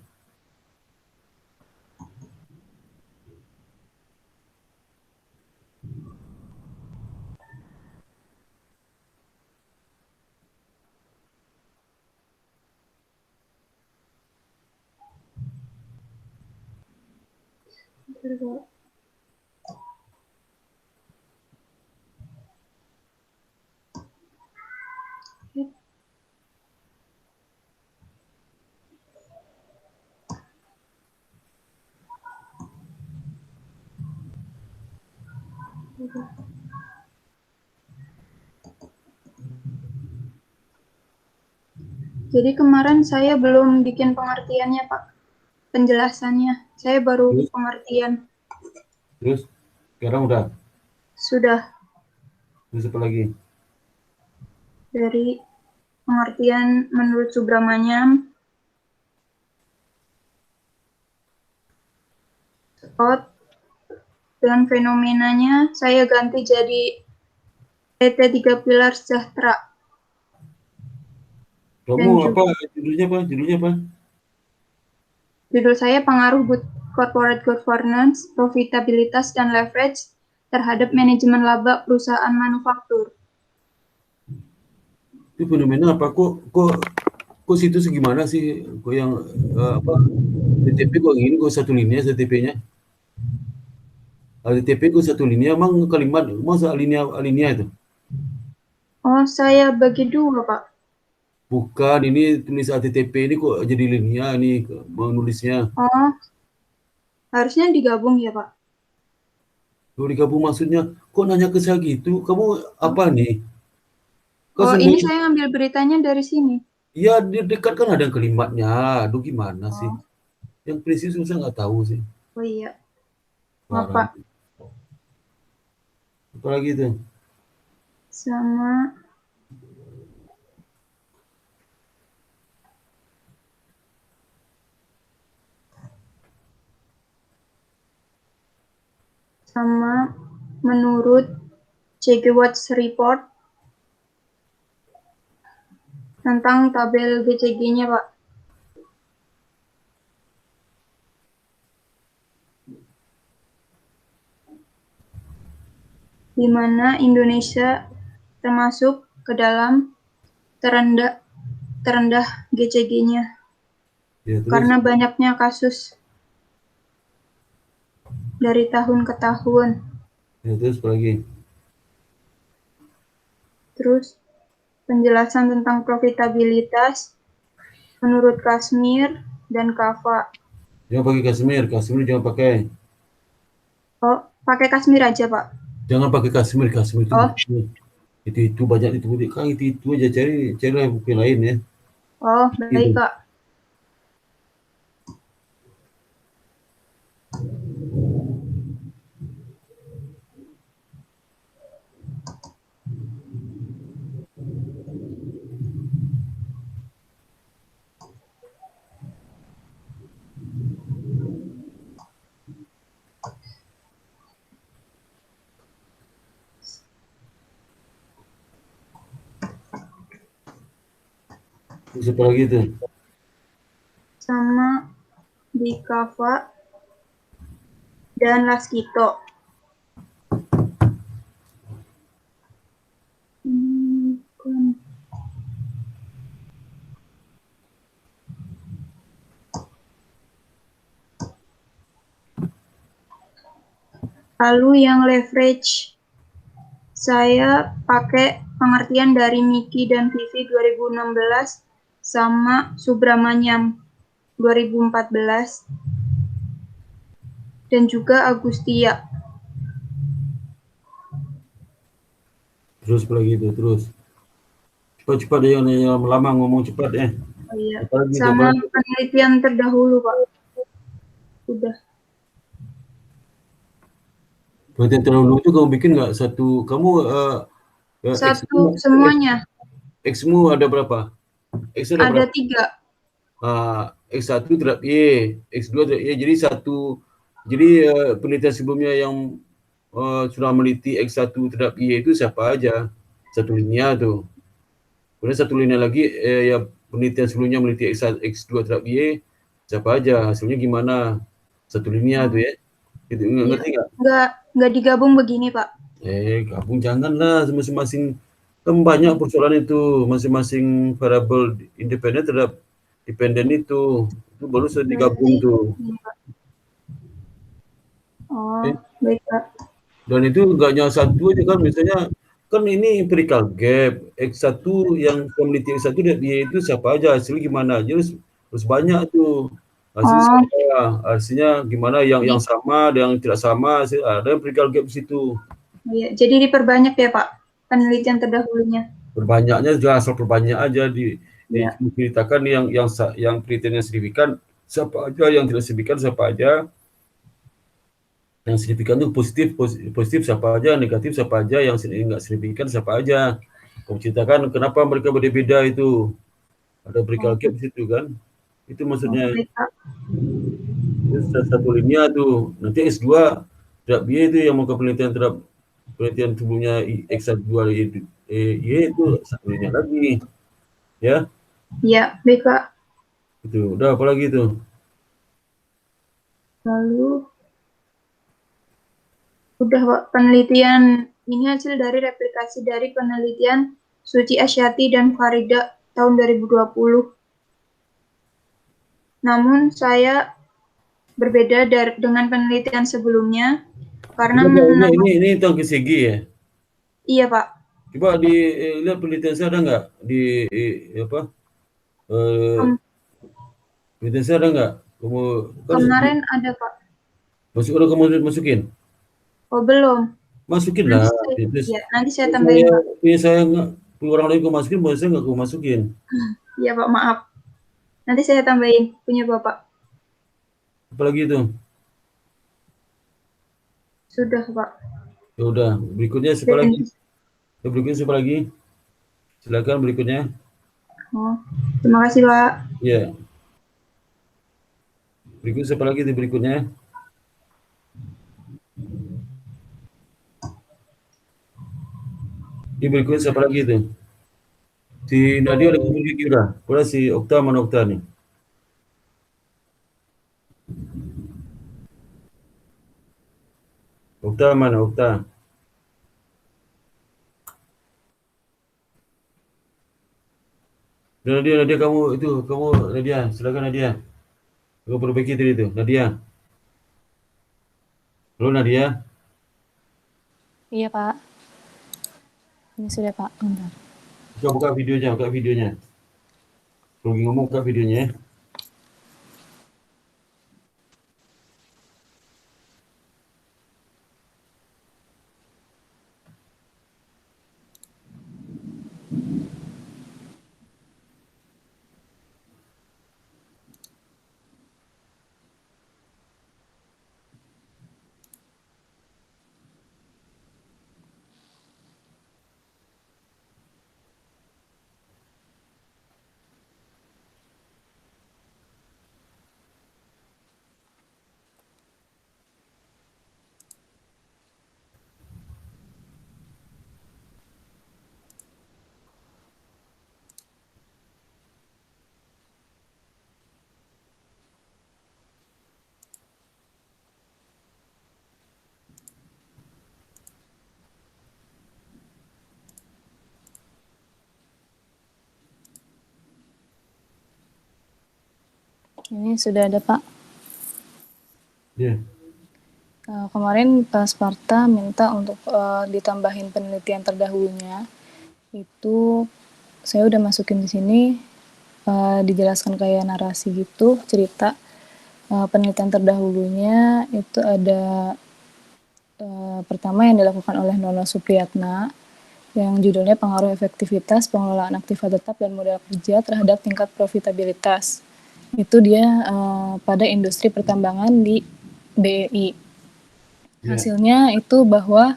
jadi kemarin saya belum bikin pengertiannya, Pak. Penjelasannya. Saya baru Terus, pengertian. terus sekarang udah. Sudah Terus apa lagi? dari pengertian menurut Subramanyam, spot, dan fenomenanya saya ganti jadi PT 3 Pilar Sejahtera. Kamu Dan apa? Judulnya apa? Judulnya apa? judul saya pengaruh good corporate governance, profitabilitas, dan leverage terhadap manajemen laba perusahaan manufaktur. Itu fenomena apa? Kok situ segimana sih? Kok yang apa? TTP kok gini? Kok satu linia TTP-nya? TTP kok satu linia? Emang kalimat masa alinea itu? Oh, saya bagi dua, Pak. Bukan, ini tulis HTTP ini kok jadi linear nih menulisnya. Oh, harusnya digabung ya, Pak. Kalau digabung maksudnya, kok nanya ke saya gitu? Kamu apa nih? Kau Oh, ini sembunyi? saya ngambil beritanya dari sini. Ya di dekat kan ada kalimatnya. Aduh gimana sih? Oh, Yang prinsip susah nggak tahu sih. oh iya. Maaf, Parah. Pak. Apalagi itu? Sama sama menurut CG Watch Report tentang tabel GCG-nya, Pak. Di mana Indonesia termasuk ke dalam terendah GCG-nya Ya terus? karena banyaknya kasus dari tahun ke tahun. Ya terus apalagi? Terus penjelasan tentang profitabilitas menurut Kashmir dan Kava. Jangan pakai Kashmir. Kashmir jangan pakai. Oh, pakai Kashmir aja, Pak. Jangan pakai Kashmir. Kashmir itu Oh, itu banyak itu kan itu aja cari buku lain ya. oh, baik, Itu. Kak. Terus apa lagi itu? Sama di Kava dan Laskito. Lalu yang leverage, saya pakai pengertian dari Miki dan Vivi 2016 sama Subramanyam 2014 dan juga Agustia. Terus apa lagi itu? Terus. Cepat-cepat yang lama ngomong cepat Oh iya. Apalagi itu, Sama apalagi. penelitian terdahulu, Pak. Udah. Penelitian terdahulu itu kamu bikin nggak satu? Kamu Satu semuanya. X-mu ada berapa? X ada Ada berapa? 3. X1 terhadap Y, X2 terhadap Y. Jadi penelitian sebelumnya yang sudah meneliti X1 terhadap Y itu siapa aja? Satu linear tuh. Kemudian satu linear lagi yang penelitian sebelumnya meneliti X2 terhadap Y, siapa aja? Hasilnya gimana? Satu linear tuh ya. Gitu, Iya. ngerti nggak? Nggak digabung begini, Pak. Gabung janganlah masing-masing. Kan banyak persoalan itu, masing-masing variabel independen terhadap dependen itu baru bisa digabung Berarti, tuh. iya, Pak. Oh, baik, Pak. Dan itu enggak hanya satu aja kan, misalnya kan ini empirical gap, X1 yang peneliti X1 dia itu siapa aja, hasilnya gimana aja, terus banyak tuh. Hasilnya Oh, siapa, hasilnya gimana yang sama, ada yang tidak sama, ada empirical gap di situ. iya. Jadi diperbanyak ya, Pak, penelitian terdahulunya. Perbanyaknya juga asal perbanyak aja Iya. diceritakan yang penelitiannya signifikan siapa aja, yang tidak signifikan siapa aja. Yang signifikan itu positif siapa aja, negatif siapa aja, yang enggak signifikan siapa aja. Kamu ceritakan kenapa mereka berbeda itu. Ada empirical gap di situ kan. Itu maksudnya. Baik, Pak. Itu satu linear tuh. Nanti S2 terhadap Y itu yang mau ke penelitian terhadap penelitian tubuhnya X1 Y itu satu linear lagi. Ya, Iya, baik, Pak. itu. Udah apa lagi itu? Lalu, udah, Pak, penelitian ini hasil dari replikasi dari penelitian Suci Asyati dan Farida tahun 2020. Namun saya berbeda dengan penelitian sebelumnya karena Ini tentang KCG ya. Iya, Pak. Coba lihat penelitian saya ada nggak di apa? Penelitian saya ada nggak? Kamu kan Kemarin ada, Pak. udah kamu masukin? Oh, belum. Masukin Nanti lah. saya, ya, nanti saya tambahin, Pak. Saya nggak, orang lain kau masukin, saya nggak kau masukin. Iya, Pak, maaf. Nanti saya tambahin punya Bapak. Apalagi itu? Sudah, Pak. Ya udah, berikutnya siapa lagi? Berikutnya siapa lagi? Silakan berikutnya. Oh, terima kasih, Pak. Ya. Berikut siapa lagi di berikutnya? Di berikutnya siapa lagi itu? Si Nadia udah kumpul gigi udah. Udah si Okta mana Okta nih? Okta mana Okta? Nadia kamu Nadia, silakan Nadia. Kamu perbaiki tadi itu, Nadia. Halo Nadia. Iya, Pak. Ini sudah, Pak. Bentar. Buka videonya, Kalau lagi ngomong buka videonya ya. Ini sudah ada, Pak. Ya. Kemarin Pak Sparta minta untuk ditambahin penelitian terdahulunya. Itu saya udah masukin di sini, dijelaskan kayak narasi gitu, cerita. Penelitian terdahulunya itu ada pertama yang dilakukan oleh Nono Supriyatna, yang judulnya pengaruh efektivitas pengelolaan aktiva tetap dan modal kerja terhadap tingkat profitabilitas. Itu dia pada industri pertambangan di BEI. Ya. Hasilnya itu bahwa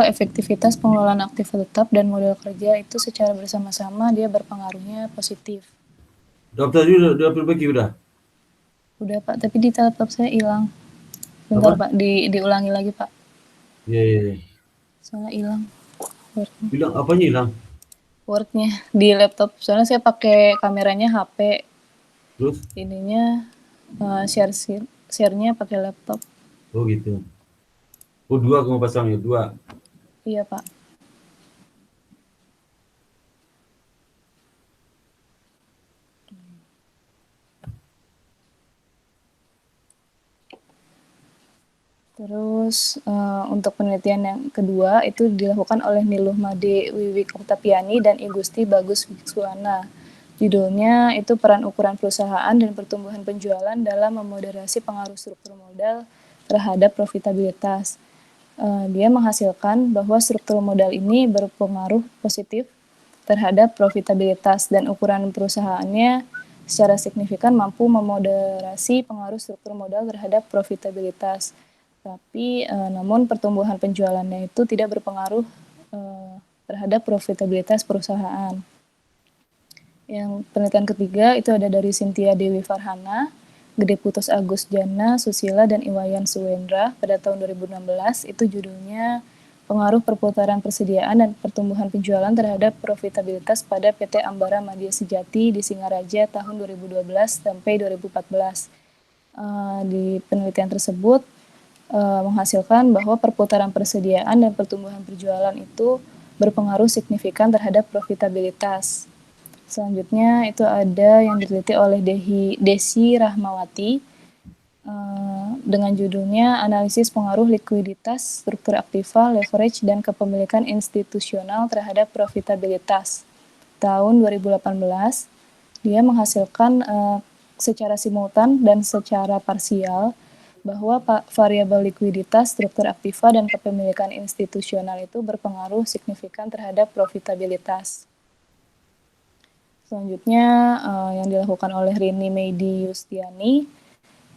efektivitas pengelolaan aktiva tetap dan modal kerja itu secara bersama-sama dia berpengaruhnya positif. Daftar juga udah perbaiki udah. Udah Pak, tapi di laptop saya hilang. Bentar Apa? Pak, diulangi lagi Pak. Iya. Soalnya hilang Word-nya. Bilang apanya hilang? Word-nya di laptop. Soalnya saya pakai kameranya HP. Terus? Ininya share-nya pakai laptop. Oh gitu. Oh 2 kamu pasangnya 2. Iya Pak. Terus untuk penelitian yang kedua itu dilakukan oleh Niluh Made Wiwik Oktapiani dan Igusti Bagus Wiksuana. Judulnya itu peran ukuran perusahaan dan pertumbuhan penjualan dalam memoderasi pengaruh struktur modal terhadap profitabilitas. Dia menghasilkan bahwa struktur modal ini berpengaruh positif terhadap profitabilitas dan ukuran perusahaannya secara signifikan mampu memoderasi pengaruh struktur modal terhadap profitabilitas. Tapi namun pertumbuhan penjualannya itu tidak berpengaruh terhadap profitabilitas perusahaan. Yang penelitian ketiga itu ada dari Cynthia Dewi Farhana, Gede Putus Agus Jana, Susila, dan Iwayan Suwendra pada tahun 2016. Itu judulnya pengaruh perputaran persediaan dan pertumbuhan penjualan terhadap profitabilitas pada PT Ambara Madya Sejati di Singaraja tahun 2012 sampai 2014. Di penelitian tersebut menghasilkan bahwa perputaran persediaan dan pertumbuhan penjualan itu berpengaruh signifikan terhadap profitabilitas. Selanjutnya itu ada yang diteliti oleh Desi Rahmawati dengan judulnya Analisis Pengaruh Likuiditas, Struktur Aktiva, Leverage, dan Kepemilikan Institusional terhadap Profitabilitas. Tahun 2018, dia menghasilkan secara simultan dan secara parsial bahwa variabel likuiditas, struktur aktiva, dan kepemilikan institusional itu berpengaruh signifikan terhadap profitabilitas. Selanjutnya yang dilakukan oleh Rini Meidi Yustiani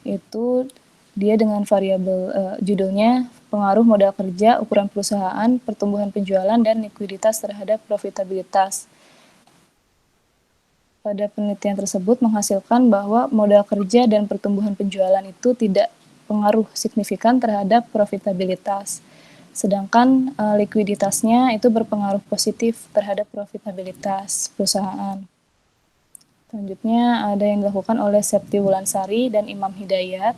itu dia dengan variabel judulnya pengaruh modal kerja, ukuran perusahaan, pertumbuhan penjualan, dan likuiditas terhadap profitabilitas. Pada penelitian tersebut menghasilkan bahwa modal kerja dan pertumbuhan penjualan itu tidak pengaruh signifikan terhadap profitabilitas. Sedangkan likuiditasnya itu berpengaruh positif terhadap profitabilitas perusahaan. Selanjutnya ada yang dilakukan oleh Septi Wulansari dan Imam Hidayat.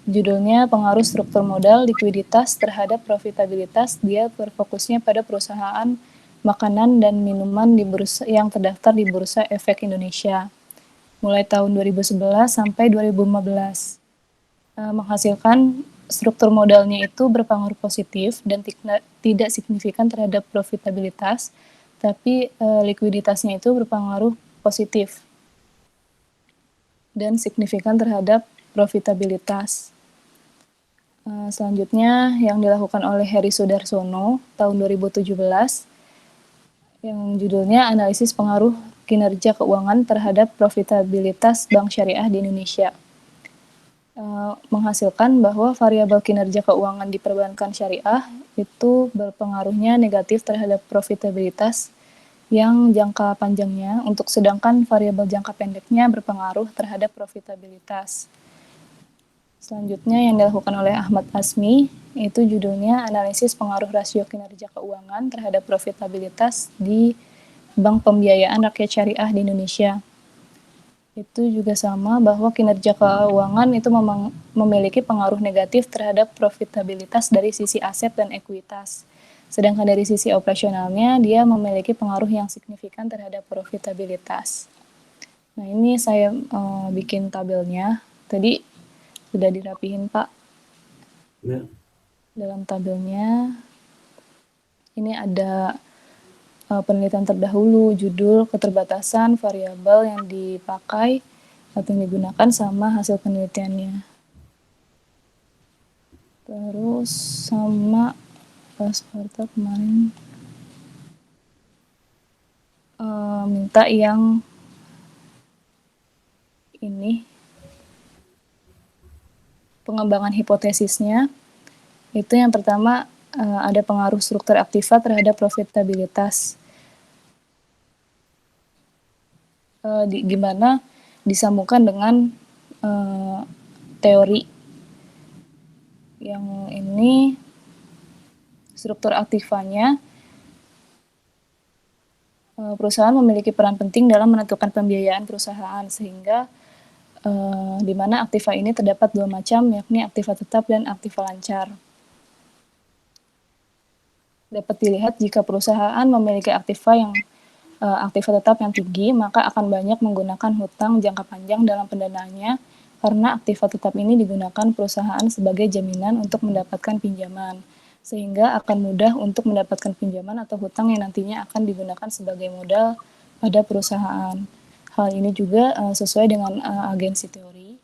Judulnya pengaruh struktur modal likuiditas terhadap profitabilitas. Dia berfokusnya pada perusahaan makanan dan minuman di bursa yang terdaftar di Bursa Efek Indonesia mulai tahun 2011 sampai 2015. Menghasilkan struktur modalnya itu berpengaruh positif dan tidak signifikan terhadap profitabilitas, tapi likuiditasnya itu berpengaruh positif dan signifikan terhadap profitabilitas. Selanjutnya yang dilakukan oleh Heri Sudarsono tahun 2017 yang judulnya Analisis Pengaruh Kinerja Keuangan terhadap Profitabilitas Bank Syariah di Indonesia. Menghasilkan bahwa variabel kinerja keuangan di perbankan syariah itu berpengaruhnya negatif terhadap profitabilitas yang jangka panjangnya, untuk sedangkan variabel jangka pendeknya berpengaruh terhadap profitabilitas. Selanjutnya yang dilakukan oleh Ahmad Asmi, itu judulnya Analisis Pengaruh Rasio Kinerja Keuangan terhadap Profitabilitas di Bank Pembiayaan Rakyat Syariah di Indonesia. Itu juga sama bahwa kinerja keuangan itu memiliki pengaruh negatif terhadap profitabilitas dari sisi aset dan ekuitas. Sedangkan dari sisi operasionalnya, dia memiliki pengaruh yang signifikan terhadap profitabilitas. Nah, ini saya bikin tabelnya. Tadi sudah dirapihin, Pak. Ya. Dalam tabelnya ini ada penelitian terdahulu, judul, keterbatasan, variabel yang dipakai atau yang digunakan sama hasil penelitiannya. Terus sama Sparta kemarin minta yang ini pengembangan hipotesisnya. Itu yang pertama ada pengaruh struktur aktiva terhadap profitabilitas. Gimana disambungkan dengan teori yang ini struktur aktivanya. Perusahaan memiliki peran penting dalam menentukan pembiayaan perusahaan, sehingga di mana aktiva ini terdapat dua macam, yakni aktiva tetap dan aktiva lancar. Dapat dilihat jika perusahaan memiliki aktiva tetap yang tinggi, maka akan banyak menggunakan hutang jangka panjang dalam pendanaannya, karena aktiva tetap ini digunakan perusahaan sebagai jaminan untuk mendapatkan pinjaman, sehingga akan mudah untuk mendapatkan pinjaman atau hutang yang nantinya akan digunakan sebagai modal pada perusahaan. Hal ini juga sesuai dengan agensi teori,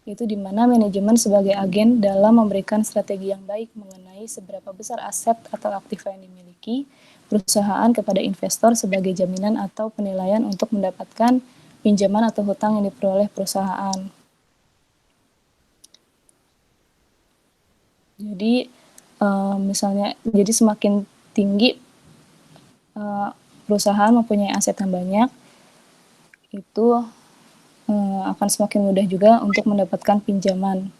yaitu di mana manajemen sebagai agen dalam memberikan strategi yang baik mengenai seberapa besar aset atau aktiva yang dimiliki perusahaan kepada investor sebagai jaminan atau penilaian untuk mendapatkan pinjaman atau hutang yang diperoleh perusahaan. Jadi misalnya, jadi semakin tinggi perusahaan mempunyai aset yang banyak, itu akan semakin mudah juga untuk mendapatkan pinjaman,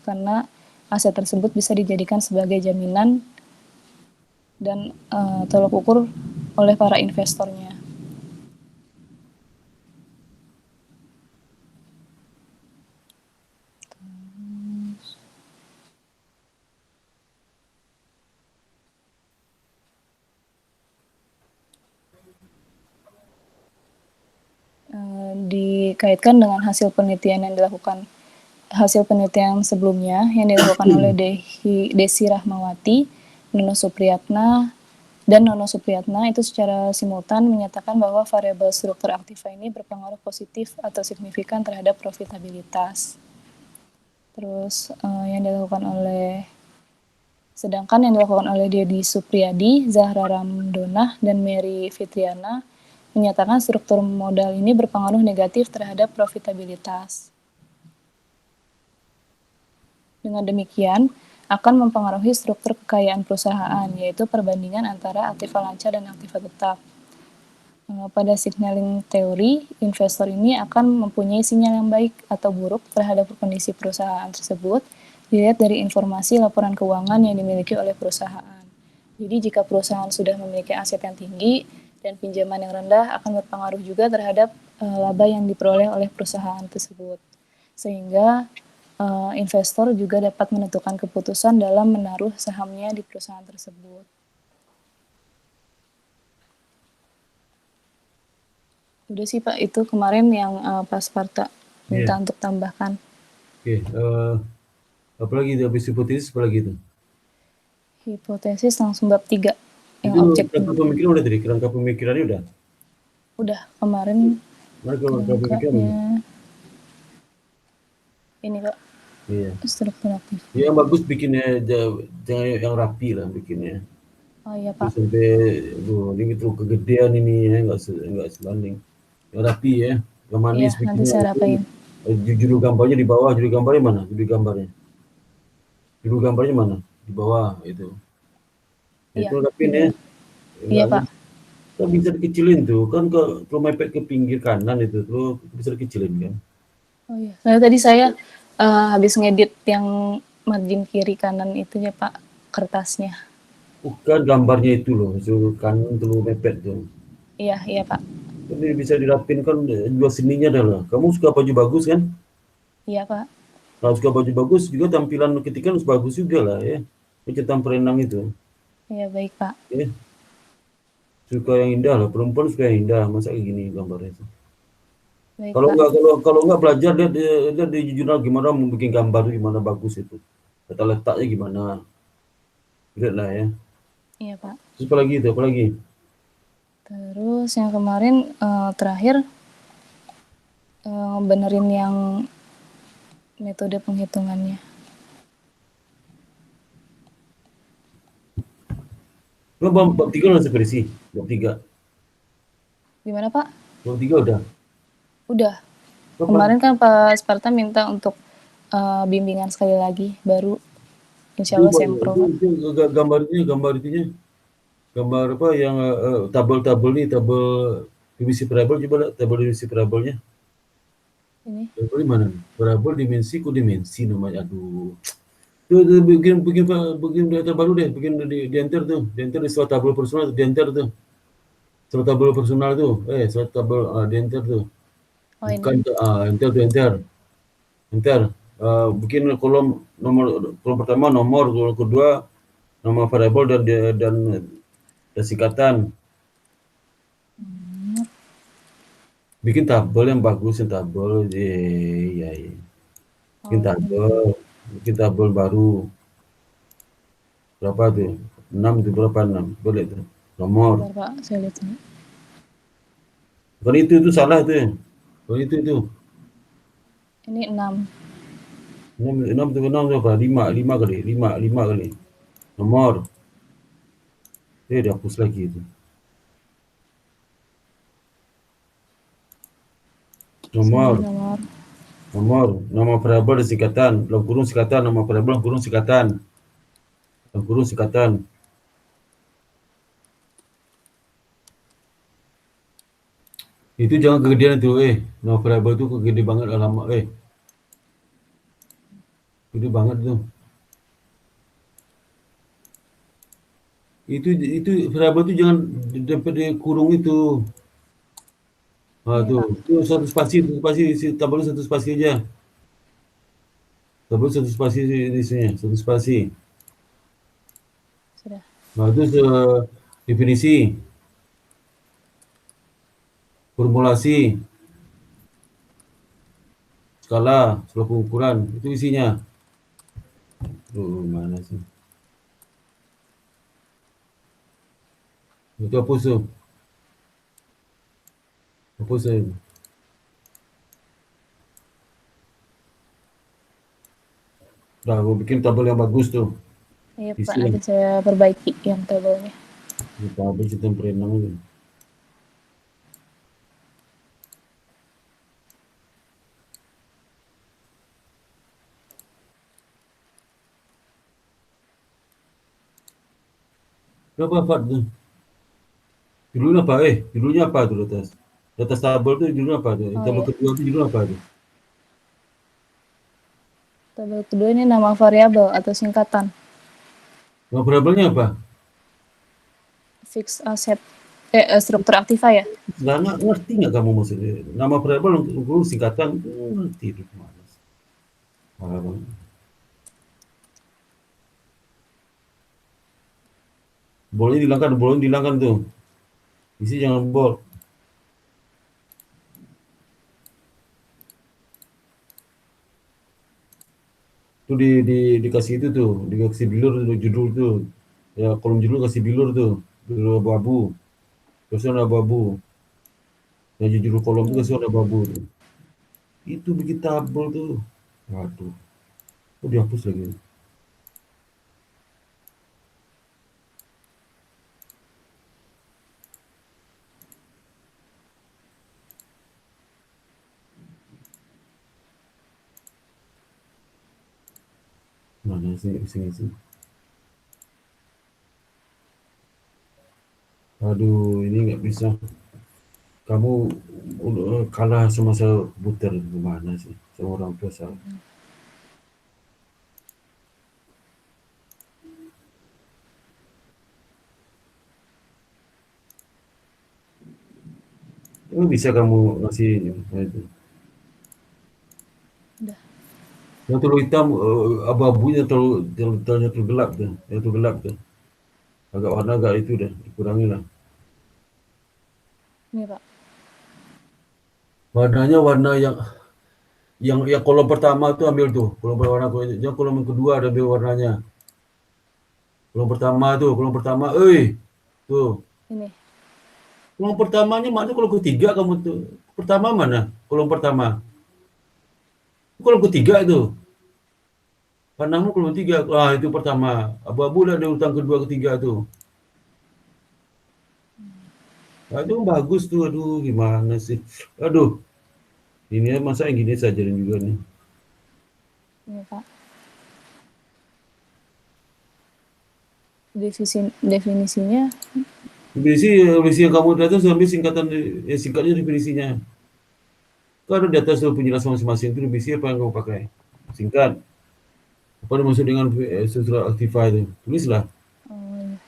karena aset tersebut bisa dijadikan sebagai jaminan dan tolak ukur oleh para investornya. Dikaitkan dengan hasil penelitian sebelumnya yang dilakukan oleh Desi Rahmawati, Nono Supriyatna itu secara simultan menyatakan bahwa variabel struktur aktiva ini berpengaruh positif atau signifikan terhadap profitabilitas. Terus sedangkan yang dilakukan oleh Dedi Supriyadi, Zahra Ramdonah, dan Mary Fitriana menyatakan struktur modal ini berpengaruh negatif terhadap profitabilitas. Dengan demikian, akan mempengaruhi struktur kekayaan perusahaan, yaitu perbandingan antara aktiva lancar dan aktiva tetap. Pada signaling teori, investor ini akan mempunyai sinyal yang baik atau buruk terhadap kondisi perusahaan tersebut, dilihat dari informasi laporan keuangan yang dimiliki oleh perusahaan. Jadi jika perusahaan sudah memiliki aset yang tinggi dan pinjaman yang rendah, akan berpengaruh juga terhadap laba yang diperoleh oleh perusahaan tersebut. Sehingga investor juga dapat menentukan keputusan dalam menaruh sahamnya di perusahaan tersebut. Udah sih Pak, itu kemarin yang Pak Sparta minta untuk tambahkan. Oke, apalagi itu habis hipotesis, apalagi itu? Hipotesis langsung bab 3 yang Itu objek. kerangka pemikiran udah tadi, kerangka pemikirannya udah? Udah, kemarin Kerangka pemikirannya? Ini Pak, iya. Struktur aktif. Ya, yang bagus bikinnya, jangan yang rapi lah bikinnya. Oh iya Pak. Sampai, ini terlalu kegedean ini ya, nggak sebanding. Yang rapi ya, yang manis bikinnya. Nanti saya rapain. Judul gambarnya di bawah, judul gambarnya mana? Judul gambarnya mana? Di bawah itu. Iya. Itu rapiin ya. Iya Pak. Kan bisa dikecilin tuh, kan kalau mepet ke pinggir kanan itu, tuh bisa dikecilin kan. Oh iya. Nah, tadi saya habis ngedit yang margin kiri kanan itu ya Pak, kertasnya. Bukan gambarnya itu loh, kanan tuh mepet tuh. Iya Pak. Ini bisa dirapin kan dua seninya adalah. Kamu suka baju bagus kan? Iya Pak. Kalau suka baju bagus juga tampilan ketika harus bagus juga lah ya. Pencetan perenang itu. Iya baik Pak. Ya. Suka yang indah lah, perempuan suka yang indah, masa kayak gini gambarnya itu. Baik, Kalau Pak. nggak belajar lihat di jurnal gimana mau bikin gambar itu gimana bagus itu. Kata letaknya gimana. Lihatlah ya. Iya, Pak. Terus apa lagi itu? Apa lagi? Terus yang kemarin terakhir benerin yang metode penghitungannya. Lo bab 3 udah sampai sih. Bab 3. Gimana, Pak? Bab 3 udah. Udah. Kapan? Kemarin kan Pak Sparta minta untuk bimbingan sekali lagi, baru insya Allah sempro. Itu gambar itunya. Gambar apa yang tabel-tabel nih, tabel dimensi parabol, coba lihat tabel dimensi parabolnya. Ini. Parabol di mana nih? Parabol dimensi kok dimensi namanya. Aduh. Tuh bikin data baru deh, bikin di enter tuh. Di enter di suatu tabel personal di enter tuh. Suatu tabel personal tuh. Suatu tabel di enter tuh. Oh, Bukan ini. enter tuh enter. Enter. Bikin kolom pertama nomor, kolom kedua nama variabel dan singkatan. Bikin tabel yang bagus, yang tabel. Iya. Bikin tabel baru. Berapa tuh? 6 itu berapa 6? Boleh tuh. Nomor. Bentar, Pak, saya lihat ini. Bukan itu salah tuh ya. Bukan itu. Ini 6. 6 itu 6 berapa? 5 kali. 5 kali. Nomor. Dihapus lagi itu. Nomor. Nama variabel dan singkatan. Dalam kurung singkatan. Nama variabel kurung singkatan. Dalam kurung singkatan. Itu jangan kegedean itu. Nama variabel itu kegede banget alamat. Gede banget tuh. Itu variabel itu jangan sampai di kurung itu. Tuh, itu satu spasi, tabel satu spasi aja. Tabel satu spasi di sini, satu spasi. Sudah. Nah, itu definisi, formulasi, skala pengukuran, itu isinya. Mana sih? Itu hapus tuh. Hapus aja. Udah, gue bikin tabel yang bagus tuh. Iya, Pak, nanti saya perbaiki yang tabelnya. Tabel sistem perenang itu. Berapa Fat tuh? Judulnya apa? Judulnya apa tuh di atas? Di atas tabel tuh judulnya apa tuh? Tabel kedua tuh judulnya apa tuh? Tabel kedua ini nama variabel atau singkatan. Nama variabelnya apa? Fixed asset. Struktur aktiva ya? Ngerti nggak kamu maksudnya? Nama variabel untuk singkatan ngerti itu kemana? Bolanya dihilangkan tuh. Isi jangan bold. Tuh dikasih itu tuh, dikasih bilur tuh, judul tuh. Ya kolom judul kasih bilur tuh, bilur abu-abu. Terus warna abu-abu. Ya judul kolom tuh kasih warna abu-abu tuh. Itu bikin tabel tuh. Waduh. Kok dihapus lagi? Mana sini. Aduh, ini nggak bisa. Kamu kalah sama saya buter gimana sih? Sama orang tua saya. Bisa kamu ngasih itu. Udah. Yang terlalu hitam, abu-abunya terlalu gelap tuh. Yang terlalu gelap tuh. Agak warna agak itu dah, dikurangi lah. Ini, Pak. Warnanya warna yang kolom pertama tuh ambil tuh, kolom yang kedua ada ambil warnanya. Kolom pertama, tuh. Ini. Kolom pertamanya mana kolom ketiga kamu tuh? Pertama mana? Kolom pertama. Kolom ketiga itu. Warnamu kolom tiga. Ah, itu pertama. Abu-abu lah ada urutan kedua ketiga tuh. Aduh, bagus tuh. Aduh, gimana sih? Aduh, ini masa yang gini saja juga nih. Ini, Pak. Definisinya Definisi yang kamu datang sampai singkatnya definisinya. Kalau di atas tuh penjelasan masing-masing itu definisi apa yang kamu pakai? Singkat. Apa dimaksud dengan struktur aktiva itu? Tulislah. oh,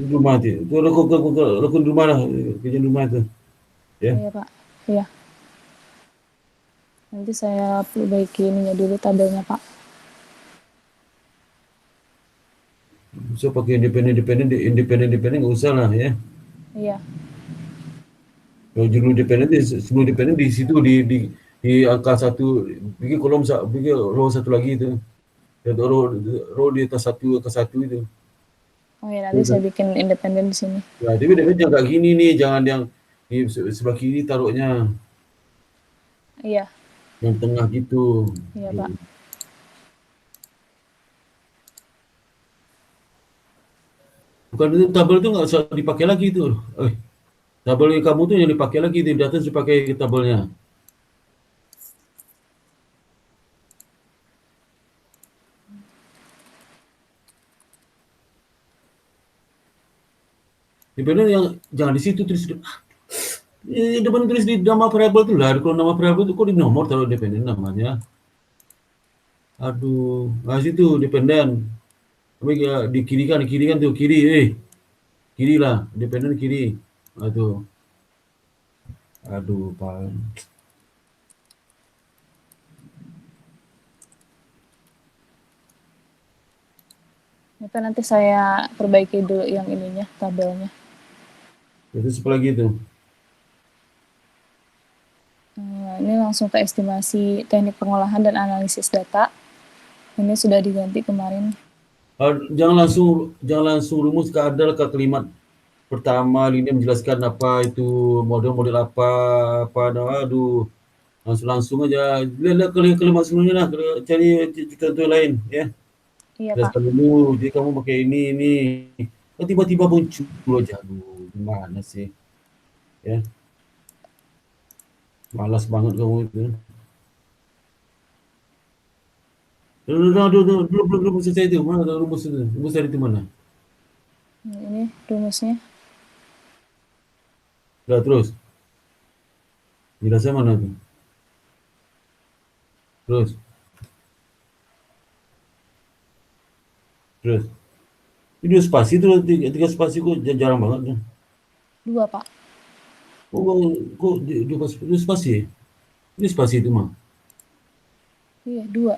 Di rumah itu. Itu lakukan di rumah lah. Kerjaan rumah itu. Ya. iya, Pak. Iya. Nanti saya perbaiki ininya dulu tabelnya, Pak. So pakai independen nggak usah lah ya. Iya. Kalau judul independen sebelum independen di situ di angka satu bikin bikin row satu lagi itu. Dan row di atas angka satu itu. Oh ya, nanti saya bikin independen di sini. Ya, tapi jangan kayak gini nih, jangan yang di sebelah kiri taruhnya Iya. yang tengah gitu. Iya, Pak. Bukan itu tabel itu nggak usah dipakai lagi itu. Tabel kamu tuh yang dipakai lagi di atas dipakai tabelnya. Independen yang jangan di situ tulis independen tulis di nama variabel itu lah. Kalau nama variabel itu kok di nomor taruh independen namanya. Aduh, nah situ independen. Tapi ya, di kiri kan tuh kiri, kiri lah, independen kiri. Aduh, Pak. Ini Pak, nanti saya perbaiki dulu yang ininya, tabelnya. Itu apa lagi itu? Ini langsung ke estimasi teknik pengolahan dan analisis data. Ini sudah diganti kemarin. Jangan langsung rumus ke kalimat pertama ini menjelaskan apa itu model-model apa aduh langsung aja lihat kalimat sebelumnya lah, cari contoh lain ya. Iya, Pak. Jelaskan dulu, jadi kamu pakai ini tiba-tiba muncul aja, aduh gimana sih ya, malas banget kamu itu. Belum selesai itu, mana rumus itu, rumus dari itu mana? Ini rumusnya. Udah terus, jelasnya mana tuh? Terus, ini dua spasi tuh, tiga spasi kok jarang banget tuh. 2, Pak. Kok dua spasi? Ini spasi itu mah. Iya, 2.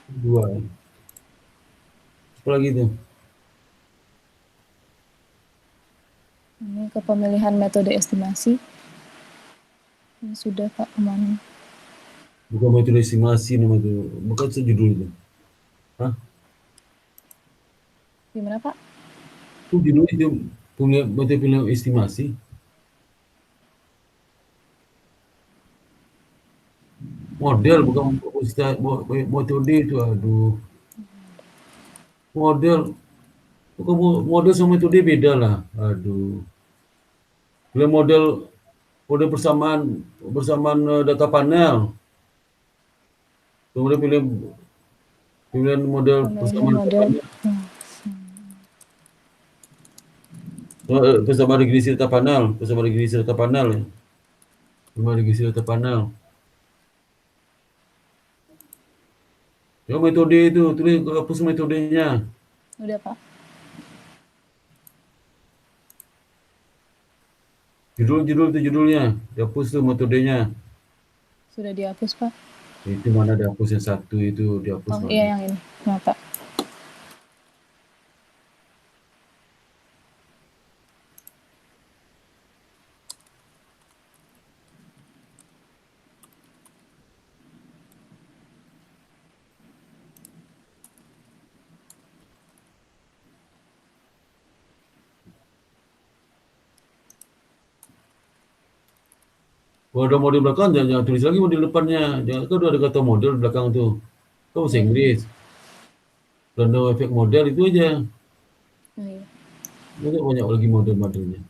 Dua. Apa lagi tuh? Ini kepemilihan metode estimasi. Ini sudah, Pak, kemana? Bukan metode estimasi nama itu. Bukan sejudul itu. Hah? Gimana, Pak? Itu judul itu punya metode estimasi. Model bukan metode itu, aduh. Model sama metode beda lah, aduh. Bila model bersamaan data panel. Kemudian pilihan model Pemilihan model. persamaan regresi data panel, ya. Persamaan regresi data panel. Ya metode itu, tulis hapus metodenya. Udah, Pak. Judulnya, dihapus tuh metodenya. Sudah dihapus, Pak. Itu mana dihapus yang satu itu dihapus. Oh, iya yang ini. Nah, Pak. Kalau ada model belakang, jangan tulis lagi model depannya. Jangan, kan udah ada kata model di belakang tuh. Kan bahasa Inggris. Random efek model itu aja. Oh, iya. Banyak lagi model-modelnya.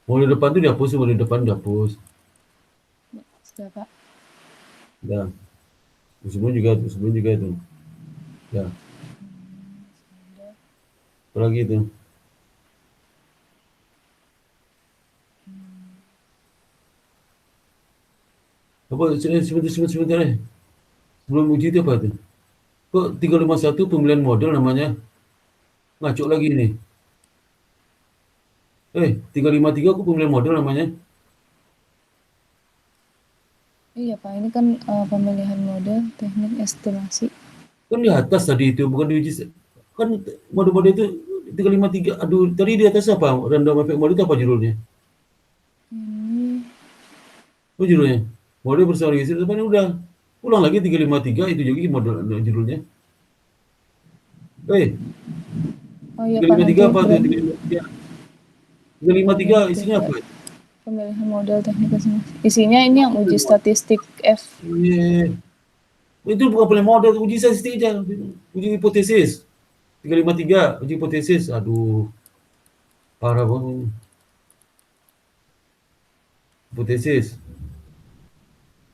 Model depan tuh dihapus, model depan dihapus. Sudah, Pak. Dah. Sebelum juga itu. Ya. Apa lagi itu? Apa sebentar. Sebelum uji itu apa tuh? Kok 351 pemilihan model namanya? Ngaco lagi nih. 353 aku pemilihan model namanya. Iya, Pak. Ini kan pemilihan model teknik estimasi. Kan di atas tadi itu, bukan di uji. Kan model-model itu 353. Aduh, tadi di atas apa? Random effect model itu apa judulnya? Ini Apa judulnya? Model bersama register depannya udah. Ulang lagi 353 itu juga model judulnya. oh iya, Pak. 353 Nanti apa tuh? berarti 353. 353 isinya apa? pemilihan model teknik estimasi. Isinya ini yang uji statistik F. Iya. Itu bukan pemilihan model, uji statistik aja. Uji hipotesis. 353, uji hipotesis. Aduh, parah banget. Hipotesis.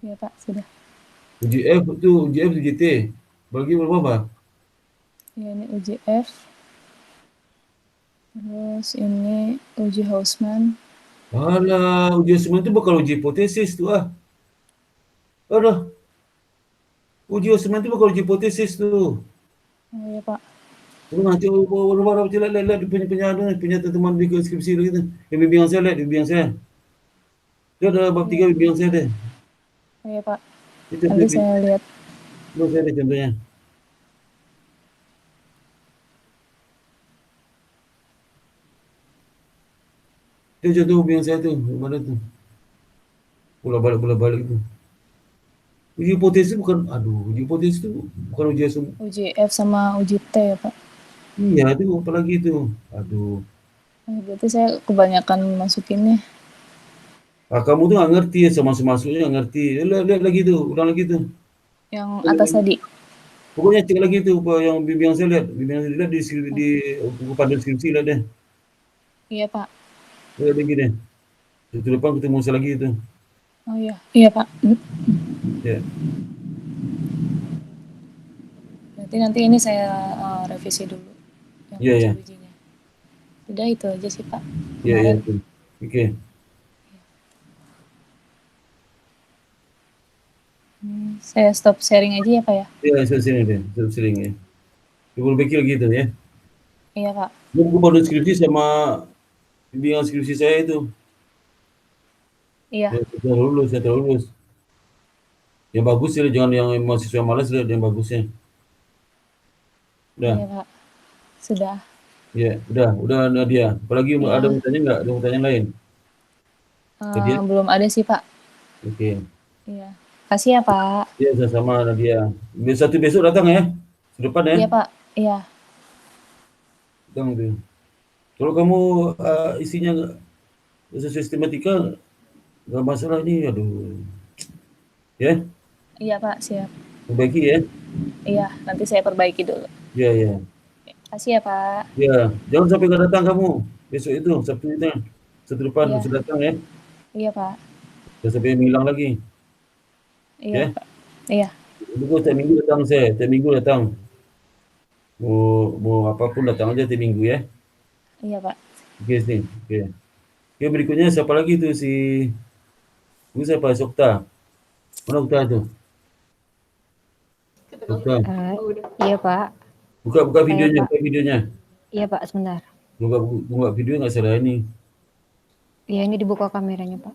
Iya, Pak. Sudah. Uji F itu, uji F, uji T. Bagi berapa? Ya, ini uji F. Terus ini uji Hausman. Alah, uji Hausman itu bukan uji hipotesis tuh ah. Aduh, uji Hausman itu bukan uji hipotesis tuh. Oh iya, Pak. Lu nanti baru lihat punya teman di skripsi gitu. Yang bimbingan saya lihat, bimbingan saya. Dia ada bab 3 bimbingan saya deh. Oh iya, Pak. Itu Nanti saya lihat. Belum saya ada contohnya. Itu contoh bimbingan saya tuh, mana tuh? Bola balik itu. Uji hipotesis bukan, uji hipotesis itu bukan uji asum. Uji F sama uji T ya, Pak. Iya, itu apalagi itu. Aduh. Berarti saya kebanyakan masukinnya. Kamu tuh nggak ngerti ya, sama masuknya nggak ngerti. Lihat lagi tuh, ulang lagi tuh. Yang atas tadi. Pokoknya cek lagi tuh yang bimbingan saya lihat, di buku panduan skripsi lihat deh. Iya, Pak. Lihat lagi deh. Itu depan ketemu saya lagi itu. Oh iya, iya, Pak. Ya. Berarti nanti ini saya revisi dulu yang Iya. uji-ujinya. Udah itu aja sih, Pak. Iya. Oke. Saya stop sharing aja ya, Pak ya? Iya, sini deh, stop sharing ya. Diperbaiki lagi itu ya. Iya, Pak. Ini buku panduan skripsi sama bimbingan skripsi saya itu. Iya. Saya telah lulus. Yang bagus ya, jangan yang mahasiswa malas lihat yang bagusnya. Udah. Iya, Pak. Sudah. Ya, udah Nadia. Apalagi Iya. ada pertanyaan nggak? Ada pertanyaan lain? Nadia? Belum ada sih, Pak. Oke. Iya. Kasih ya, Pak. Iya, sama Nadia. Besok datang ya? Depan ya? Iya, Pak. Iya. Datang tuh. Kalau kamu isinya sesuai sistematika, nggak masalah ini, aduh. Ya? Iya, Pak. Siap. Perbaiki ya? Iya, nanti saya perbaiki dulu. Iya. Kasih ya, Pak. Ya, jangan sampai nggak datang kamu. Besok itu, Sabtu itu. Sabtu depan Iya. harus datang ya. Iya, Pak. Jangan sampai hilang lagi. Iya, Ya? Pak. Iya. Dulu tiap minggu datang saya. Tiap minggu datang. Mau apapun datang aja tiap minggu ya. Iya, Pak. Oke, sini. Oke, berikutnya siapa lagi tuh ini siapa? Sokta. Mana Okta tuh? Okta. Iya, Pak. Buka videonya, Pak. buka videonya. Iya, Pak, sebentar. Buka video nggak salah ini. Iya, ini dibuka kameranya, Pak.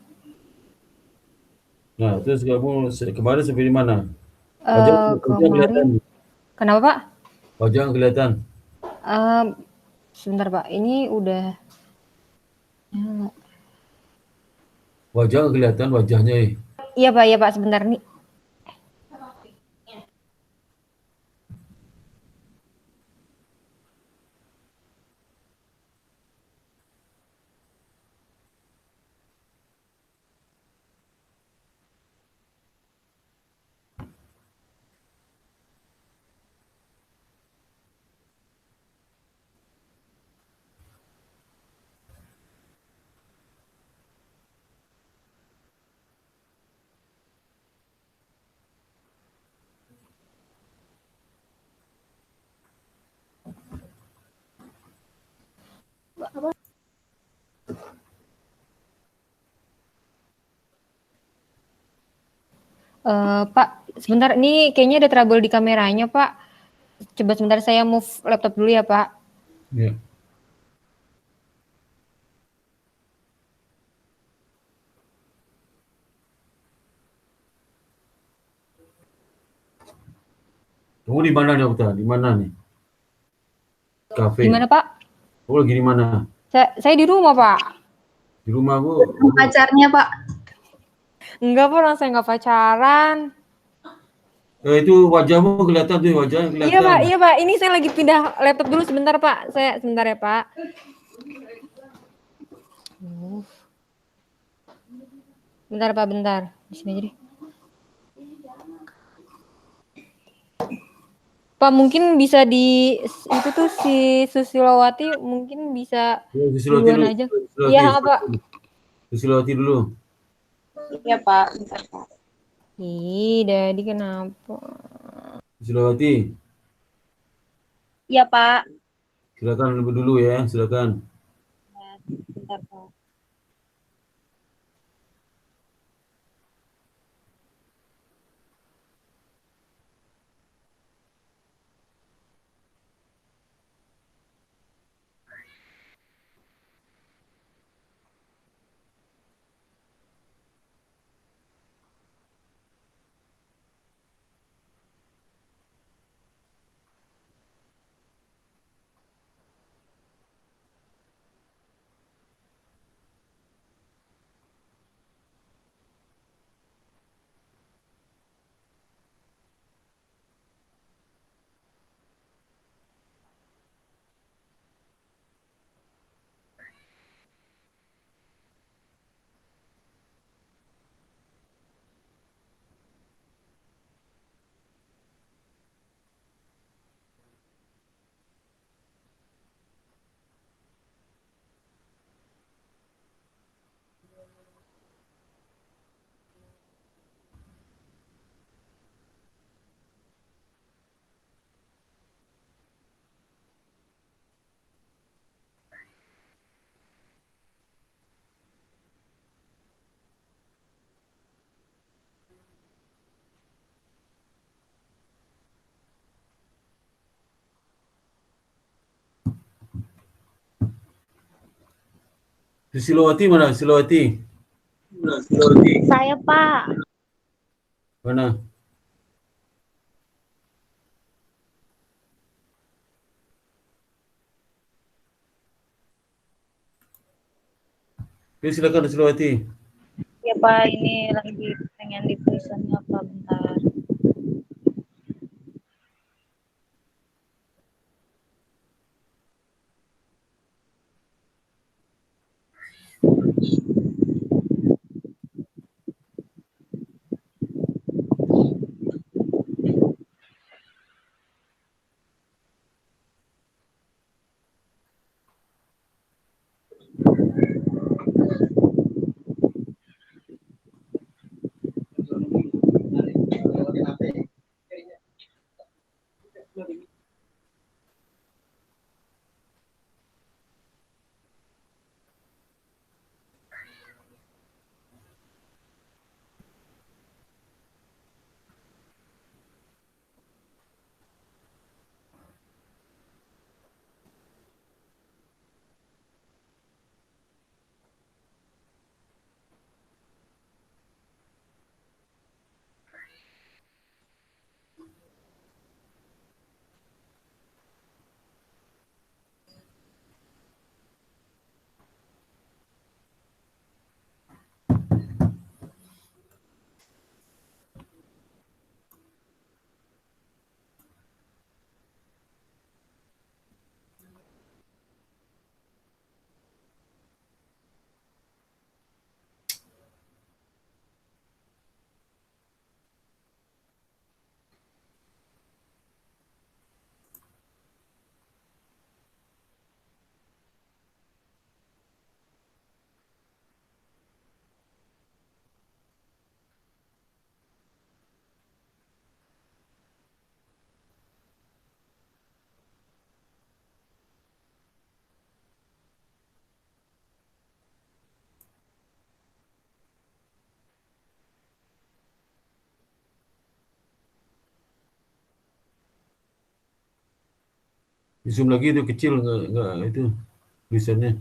Nah, terus kamu kemarin sampai di mana? Wajah kelihatan. Kenapa, Pak? Wajah kelihatan. Sebentar, Pak. Ini udah nyala. Wajah kelihatan wajahnya. Iya, Pak, sebentar nih. Pak, sebentar, ini kayaknya ada trouble di kameranya, Pak. Coba sebentar saya move laptop dulu ya, Pak. Ya. Kamu di mana nih, Okta? Di mana nih? Kafe. Gimana, Pak? Kamu lagi di mana? Saya di rumah, Pak. Di rumahku. Pacarnya, Pak. Enggak, Pak, orang saya nggak pacaran. Itu wajahmu kelihatan tuh, wajahnya Iya, Pak, kelihatan. iya, Pak. Ini saya lagi pindah laptop dulu sebentar, Pak. Saya sebentar ya, Pak. Bentar, Pak, bentar. Di sini aja deh. Pak, mungkin bisa di itu tuh si Susilowati mungkin bisa Ya, Susilowati duluan dulu. aja. Susilowati, Iya, Pak. Susilowati dulu. Iya Pak, bentar Pak. Ih, Dadi kenapa? Susilowati, Iya Pak, silakan lebih dulu ya, silakan. bentar Pak. Susilowati mana? Susilowati. Saya, Pak. Mana? Oke, silakan Susilowati. Iya Pak, ini lagi pengen di tulisannya Pak, bentar. Di zoom lagi itu kecil nggak itu tulisannya.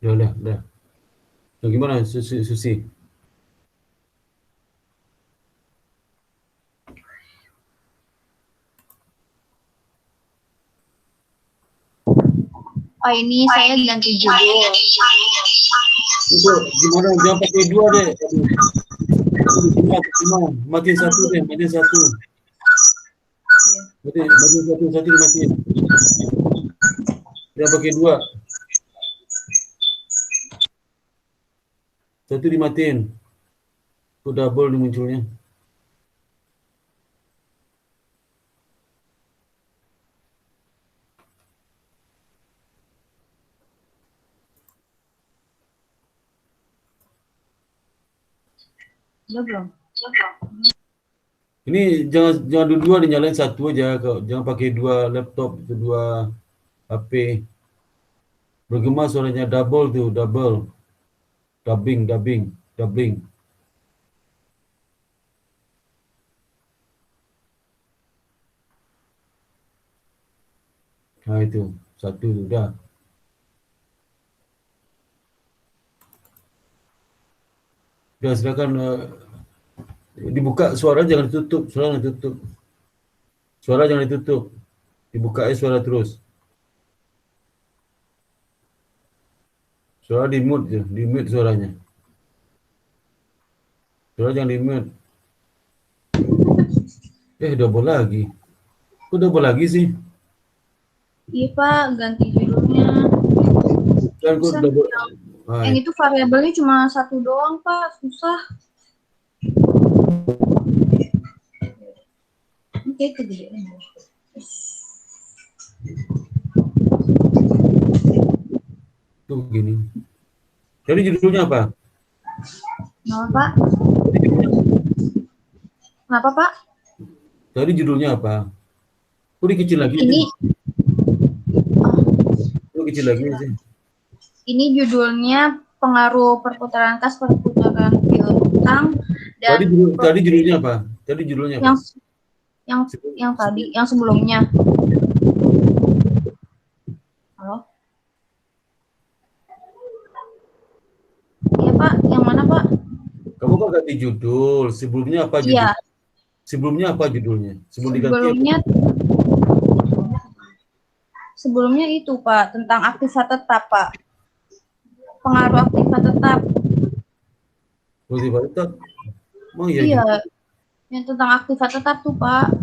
Ya udah. Nah, gimana Susi? Oh, ini saya ganti judul. Itu gimana? Jangan pakai dua deh. Matiin satu deh, matiin satu. Matiin satu dimatiin. Jangan pakai dua. Satu dimatiin. Itu double nih munculnya. Belum. Ini jangan dua dinyalain satu aja, jangan pakai dua laptop, dua HP. Bergema suaranya double tuh, dubbing. Nah itu satu udah. Udah silakan dibuka, suara jangan ditutup, suara jangan ditutup, dibuka suara terus. Suara di mute suaranya. Suara jangan di mute. Double lagi. Kok double lagi sih? Iya Pak, ganti judulnya. Kan kok double. Yang itu variabelnya cuma satu doang Pak, susah. Oke, kegedean. Tuh gini. Jadi judulnya apa? Kenapa Pak? Kenapa Pak? Tadi judulnya apa? Kok dikecil lagi? Ini Kok kecil lagi sih? Ini judulnya pengaruh perputaran kas perputaran piutang dan tadi judulnya apa? Tadi judulnya apa? yang sebelumnya. Halo? Iya Pak, yang mana Pak? Kamu kok ganti judul? Sebelumnya apa judulnya? Iya. Sebelumnya apa judulnya? Sebelumnya itu Pak, tentang aktiva tetap Pak. Pengaruh aktiva tetap. Aktiva tetap? Oh iya. Iya. Yang tentang aktiva tetap tuh Pak.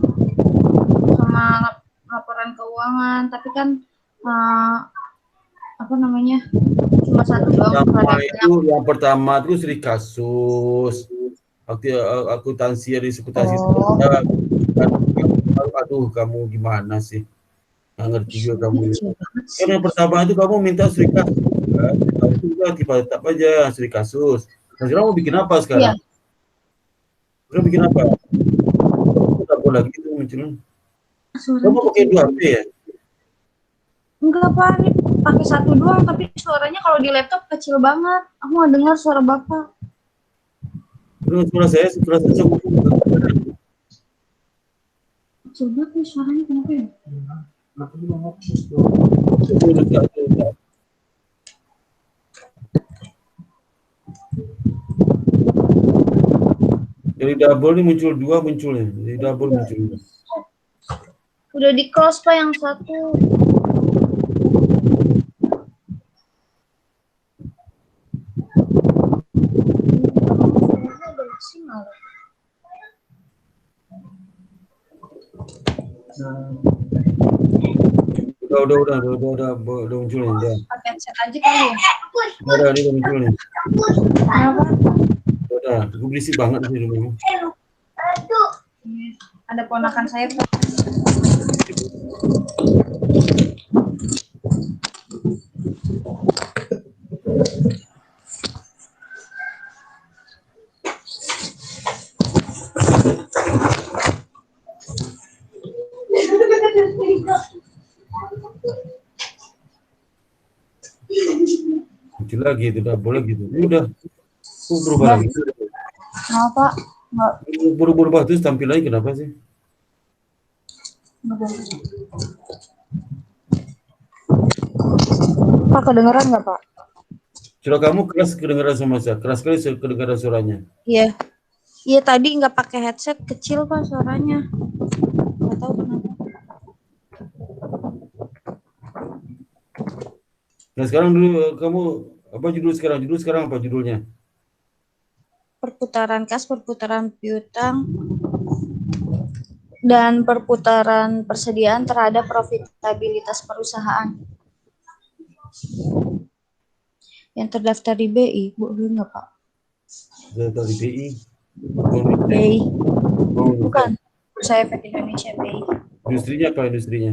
Sama laporan keuangan, tapi kan cuma satu doang. Yang pertama itu studi kasus, akuntansi ada sekutasi. Aduh, kamu gimana sih? Nggak ngerti juga kamu. Karena yang pertama itu kamu minta studi kasus, kan? Itu juga aktiva tetap aja studi kasus. Nah, sekarang mau bikin apa sekarang? Sekarang bikin apa? Tidak boleh lagi itu munculnya. Kamu pakai 2 HP ya? Enggak Pak, ini pakai satu doang, tapi suaranya kalau di laptop kecil banget. Aku nggak dengar suara Bapak. Suara saya Kecil banget nih suaranya, kenapa ya? Dari double ini muncul 2 munculnya. Dari double muncul 2. Udah di close Pak yang satu. Udah muncul nih, udah. Pakai headset aja kali ya. Udah muncul nih. Kenapa? Udah, gue berisik banget sih rumahmu. Ada ponakan saya Pak. Muncul lagi itu, double lagi itu. Ini udah berubah Nah, lagi. maaf Pak, nggak Berubah terus tampil lagi kenapa sih? Pak kedengeran nggak Pak? Suara kamu keras kedengaran sama saya, keras sekali kedengaran suaranya. Iya, iya tadi nggak pakai headset kecil Pak suaranya. Nggak tahu kenapa. Nah sekarang dulu kamu apa judul sekarang? Judul sekarang apa judulnya? Perputaran kas, perputaran piutang, dan perputaran persediaan terhadap profitabilitas perusahaan yang terdaftar di BI, boleh nggak Pak? Data di BI. BI, Oh, bukan. Bursa Efek Indonesia BI. industrinya apa industrinya?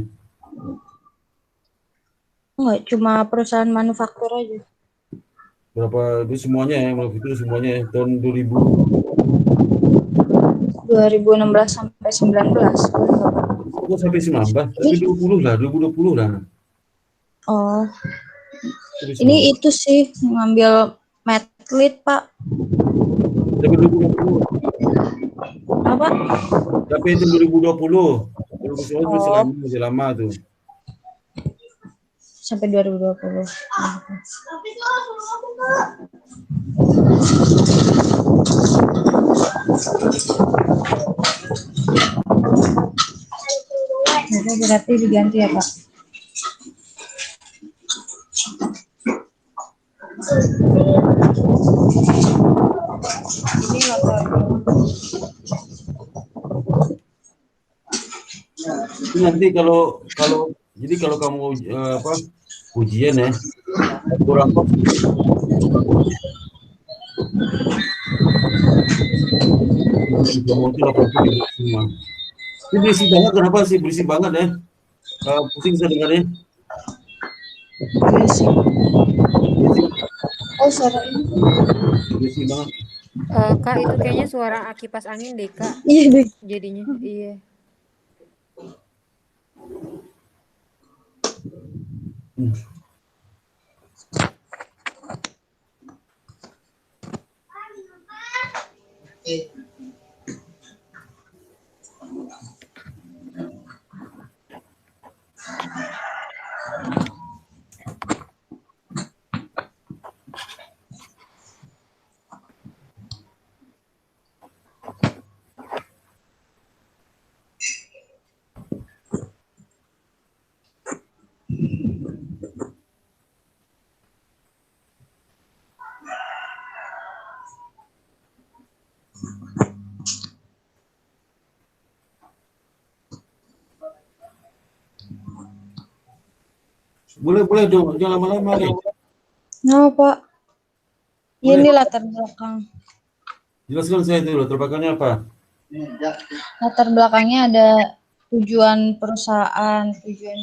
Enggak, cuma perusahaan manufaktur aja. Berapa itu semuanya ya, itu semuanya ya, tahun 2016 sampai 19. Boleh nggak Pak? kok sampai 19, tapi 20 lah, 2020 lah. Oh, Sampai ini 19. itu sih ngambil medlit Pak. Sampai 2020. Apa? Sampai itu 2020. Kalau soal itu Oh, masih lama tuh. sampai 2020. Itu berarti diganti ya Pak. Ini latar. Itu nanti kalau jadi kalau kamu apa ujian ya kurang kok kamu itu 80 semua. Ini berisik banget kenapa sih berisik banget ya? Pusing saya dengarnya. Berisik. Berisik, Oh, suara ini. berisik banget. Kak, itu kayaknya suara kipas angin deh, Kak. Iya deh. Jadinya, iya. Boleh dong, jangan lama-lama nih. Nah, Pak. Boleh. Ini latar belakang. Jelaskan saya dulu, terbakarnya apa? Latar belakangnya ada tujuan perusahaan. Tujuan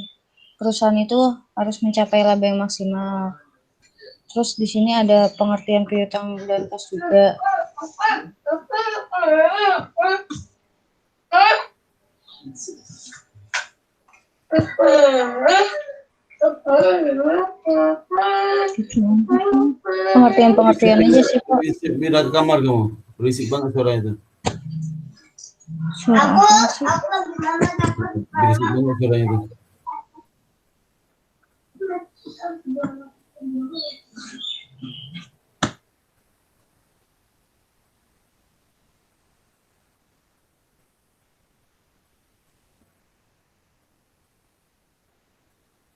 perusahaan itu harus mencapai laba yang maksimal. Terus di sini ada pengertian piutang dan kas juga. Pengertian aja sih Pak. Beda ke kamar kamu, berisik banget suaranya itu. Suara apa sih? Berisik banget suaranya itu.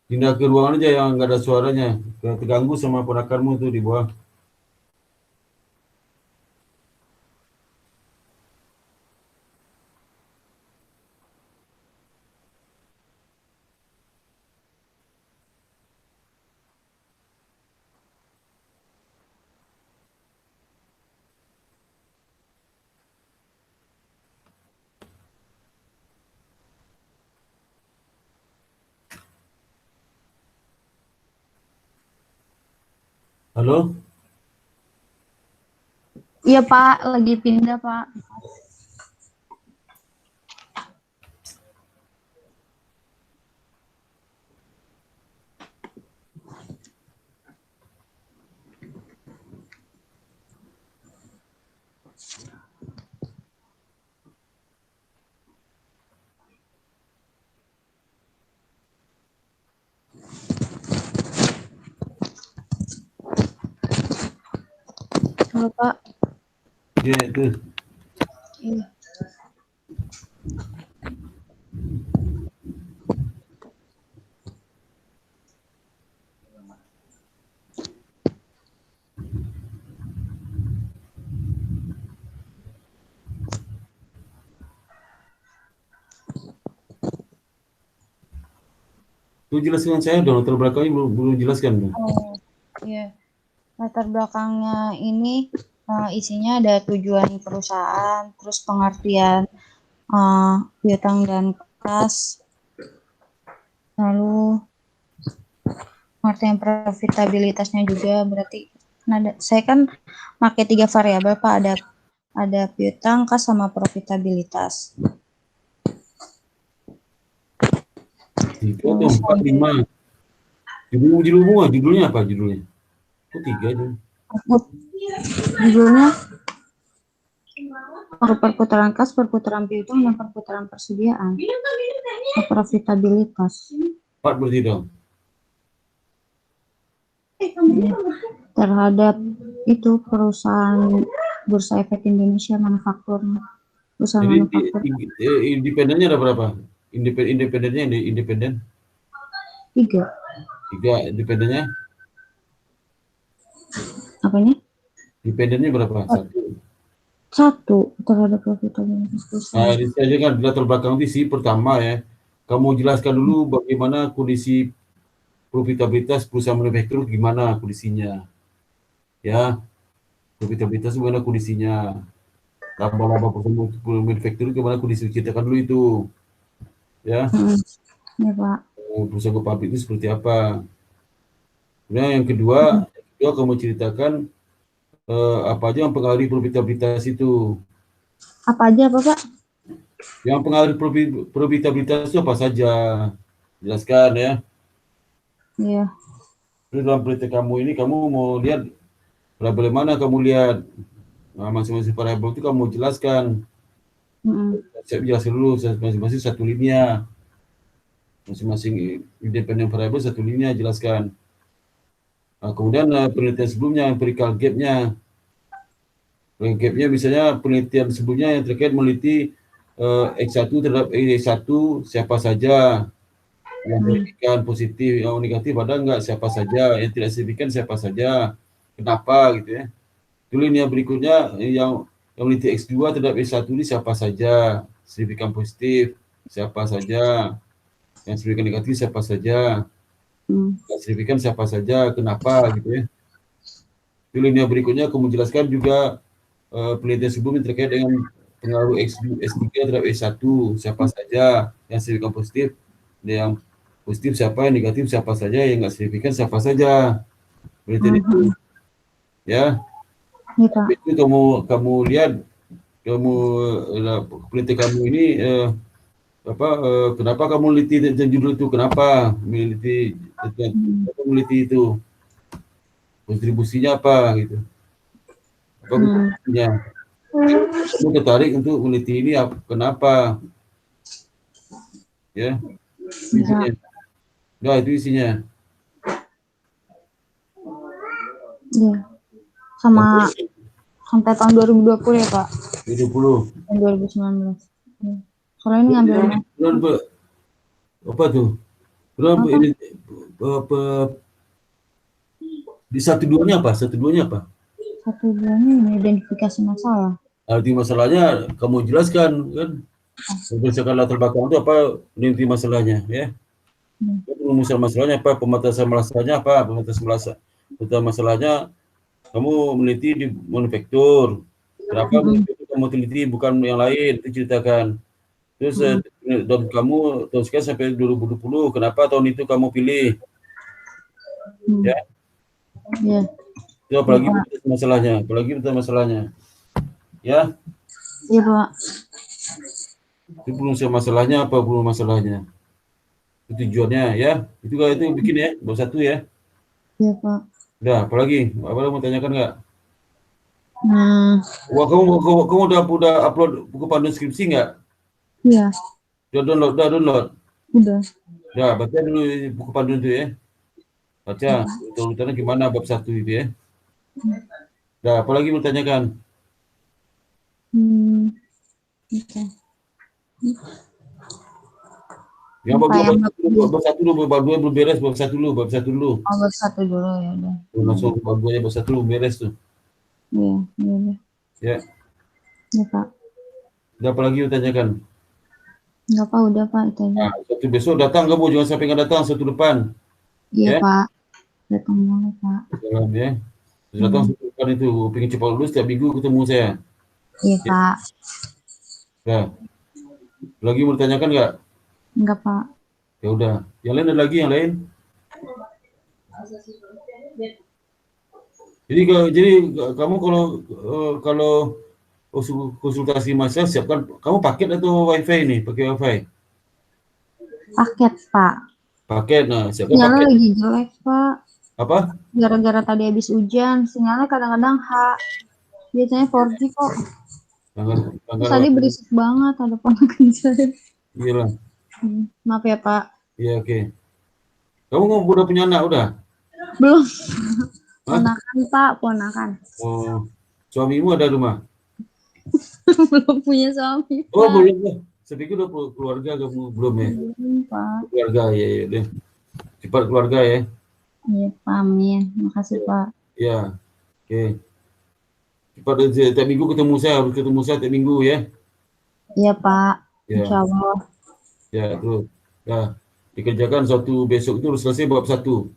Pindah ke ruangan aja yang nggak ada suaranya, terganggu sama ponakanmu tuh di bawah. Halo? Iya Pak, lagi pindah Pak. Halo Pak. Ya, itu. Iya. Itu jelaskan saya dong, latar belakangnya belum jelaskan dong. Oh, iya. Latar belakangnya ini isinya ada tujuan perusahaan, terus pengertian piutang dan kas, lalu pengertian profitabilitasnya juga. Berarti saya kan pakai 3 variabel Pak, ada piutang, kas, sama profitabilitas. 3 atau 4, 5. Judulnya apa judulnya? Kok 3 aja? Judulnya perputaran kas, perputaran piutang, dan perputaran persediaan. Profitabilitas. 4 berarti dong. Terhadap itu perusahaan Bursa Efek Indonesia manufaktur. Perusahaan Jadi manufaktur. independennya ada berapa? Independennya independen 3. 3, independennya Apanya? independennya berapa? 1 terhadap profitabilitas perusahaan. Nah, ini saja kan latar belakang visi pertama ya. Kamu jelaskan dulu bagaimana kondisi profitabilitas perusahaan manufaktur, gimana kondisinya. Ya, profitabilitas gimana kondisinya. Laba-laba perusahaan manufaktur gimana kondisi, ceritakan dulu itu. Ya, Ya Pak. perusahaan pabrik itu seperti apa. Kemudian yang kedua kamu ceritakan apa aja yang pengaruhi profitabilitas itu. Apa aja Pak? Yang pengaruh profitabilitas itu apa saja? Jelaskan ya. Iya. Terus dalam penelitian kamu ini, kamu mau lihat variabel mana kamu lihat. Nah, masing-masing variabel itu kamu jelaskan. Saya jelaskan dulu masing-masing satu linia. Masing-masing independen variabel satu linia jelaskan. Nah, kemudian penelitian sebelumnya, empirical gap-nya. Gap-nya misalnya penelitian sebelumnya yang terkait meneliti X1 terhadap X1 siapa saja yang signifikan positif, yang negatif ada enggak, siapa saja, yang tidak signifikan siapa saja, kenapa gitu ya. Itu linia berikutnya yang meneliti X2 terhadap X1 ini siapa saja, signifikan positif siapa saja, yang signifikan negatif siapa saja, yang signifikan siapa saja, kenapa gitu ya. Itu linia berikutnya kamu jelaskan juga penelitian sebelumnya terkait dengan pengaruh X3 terhadap X1 siapa saja, yang signifikan positif, yang positif siapa, yang negatif siapa saja, yang nggak signifikan siapa saja. Penelitian itu ya. Itu kamu lihat, penelitian kamu ini kenapa kamu meneliti judul itu, kenapa meneliti itu, kontribusinya apa gitu, apa kontribusinya, kamu tertarik untuk meneliti ini kenapa ya, isinya. Nah, itu isinya. Iya. Sama sampai tahun 2020 ya Pak? 2020. 2019. Soalnya ini ngambil apa tuh? Berapa ini di 1-2-nya apa? 1-2-nya apa? 1-2-nya identifikasi masalah. Arti masalahnya kamu jelaskan kan? Berdasarkan latar belakang itu apa inti masalahnya ya? Rumusan masalahnya apa? Pematasan masalahnya apa? Pematasan masalahnya kamu meneliti di manufaktur. Kenapa kamu teliti bukan yang lain? Itu ceritakan. Terus dan kamu tahun sekian sampai 2020, kenapa tahun itu kamu pilih? Ya. Iya. Itu apalagi masalahnya, Ya. Iya Pak. Itu belum masalahnya apa belum masalahnya? Itu tujuannya ya. Itu kalau itu bikin ya, baru 1 ya. Iya Pak. Udah, apalagi? Apa mau tanyakan nggak? Nah, Wah, kamu udah upload buku panduan skripsi nggak? iya, Udah download. udah. Ya, baca dulu buku panduan itu ya. Baca, urutannya gimana bab 1 itu ya. Nah, apalagi mau tanyakan? Oke. Yang Apa yang bab 1 dulu, bab 2 belum beres, bab 1 dulu, bab 1 dulu. bab 1 dulu ya udah. Langsung bab 2 ya, bab 1 belum beres tuh. Iya, iya. Ya, Ya, Pak. udah apalagi mau tanyakan? Enggak, Pak, udah, Pak, itu aja. Nah, satu besok datang kamu, jangan sampai nggak datang, satu depan. Iya, Ya. Pak. Datang dulu, Pak. Jalan ya. Datang satu depan itu, pengen cepat lulus, setiap minggu ketemu saya. Iya, Pak. Ya. Lagi mau ditanyakan nggak? Enggak, Pak. Ya udah. Yang lain ada lagi yang lain? Jadi kamu kalau konsultasi masa siapkan kamu paket atau wifi ini? Pakai wifi? Paket, Pak. Paket. Nah, siapkan Sinyalnya paket. lagi jelek, Pak. Apa? Gara-gara tadi habis hujan, sinyalnya kadang-kadang biasanya 4G kok. Terus tadi berisik banget, ada ponakan saya. Iya lah. Maaf ya, Pak. Iya, oke. Kamu udah punya anak, udah? Belum. Ponakan, Pak, ponakan. Oh, suamimu ada rumah? Belum punya suami, Pak. Oh, belum lah. Saya pikir udah keluarga kamu, belum ya? Belum, Pak. Keluarga, ya deh. Cepat keluarga ya. Iya, Pak, amin. Makasih, Pak. Ya, oke. Cepat tiap minggu ketemu saya, harus ketemu saya tiap minggu ya. Iya, Pak. Ya. Insya Allah. Ya, terus. Ya, dikerjakan satu besok itu harus selesai bab 1.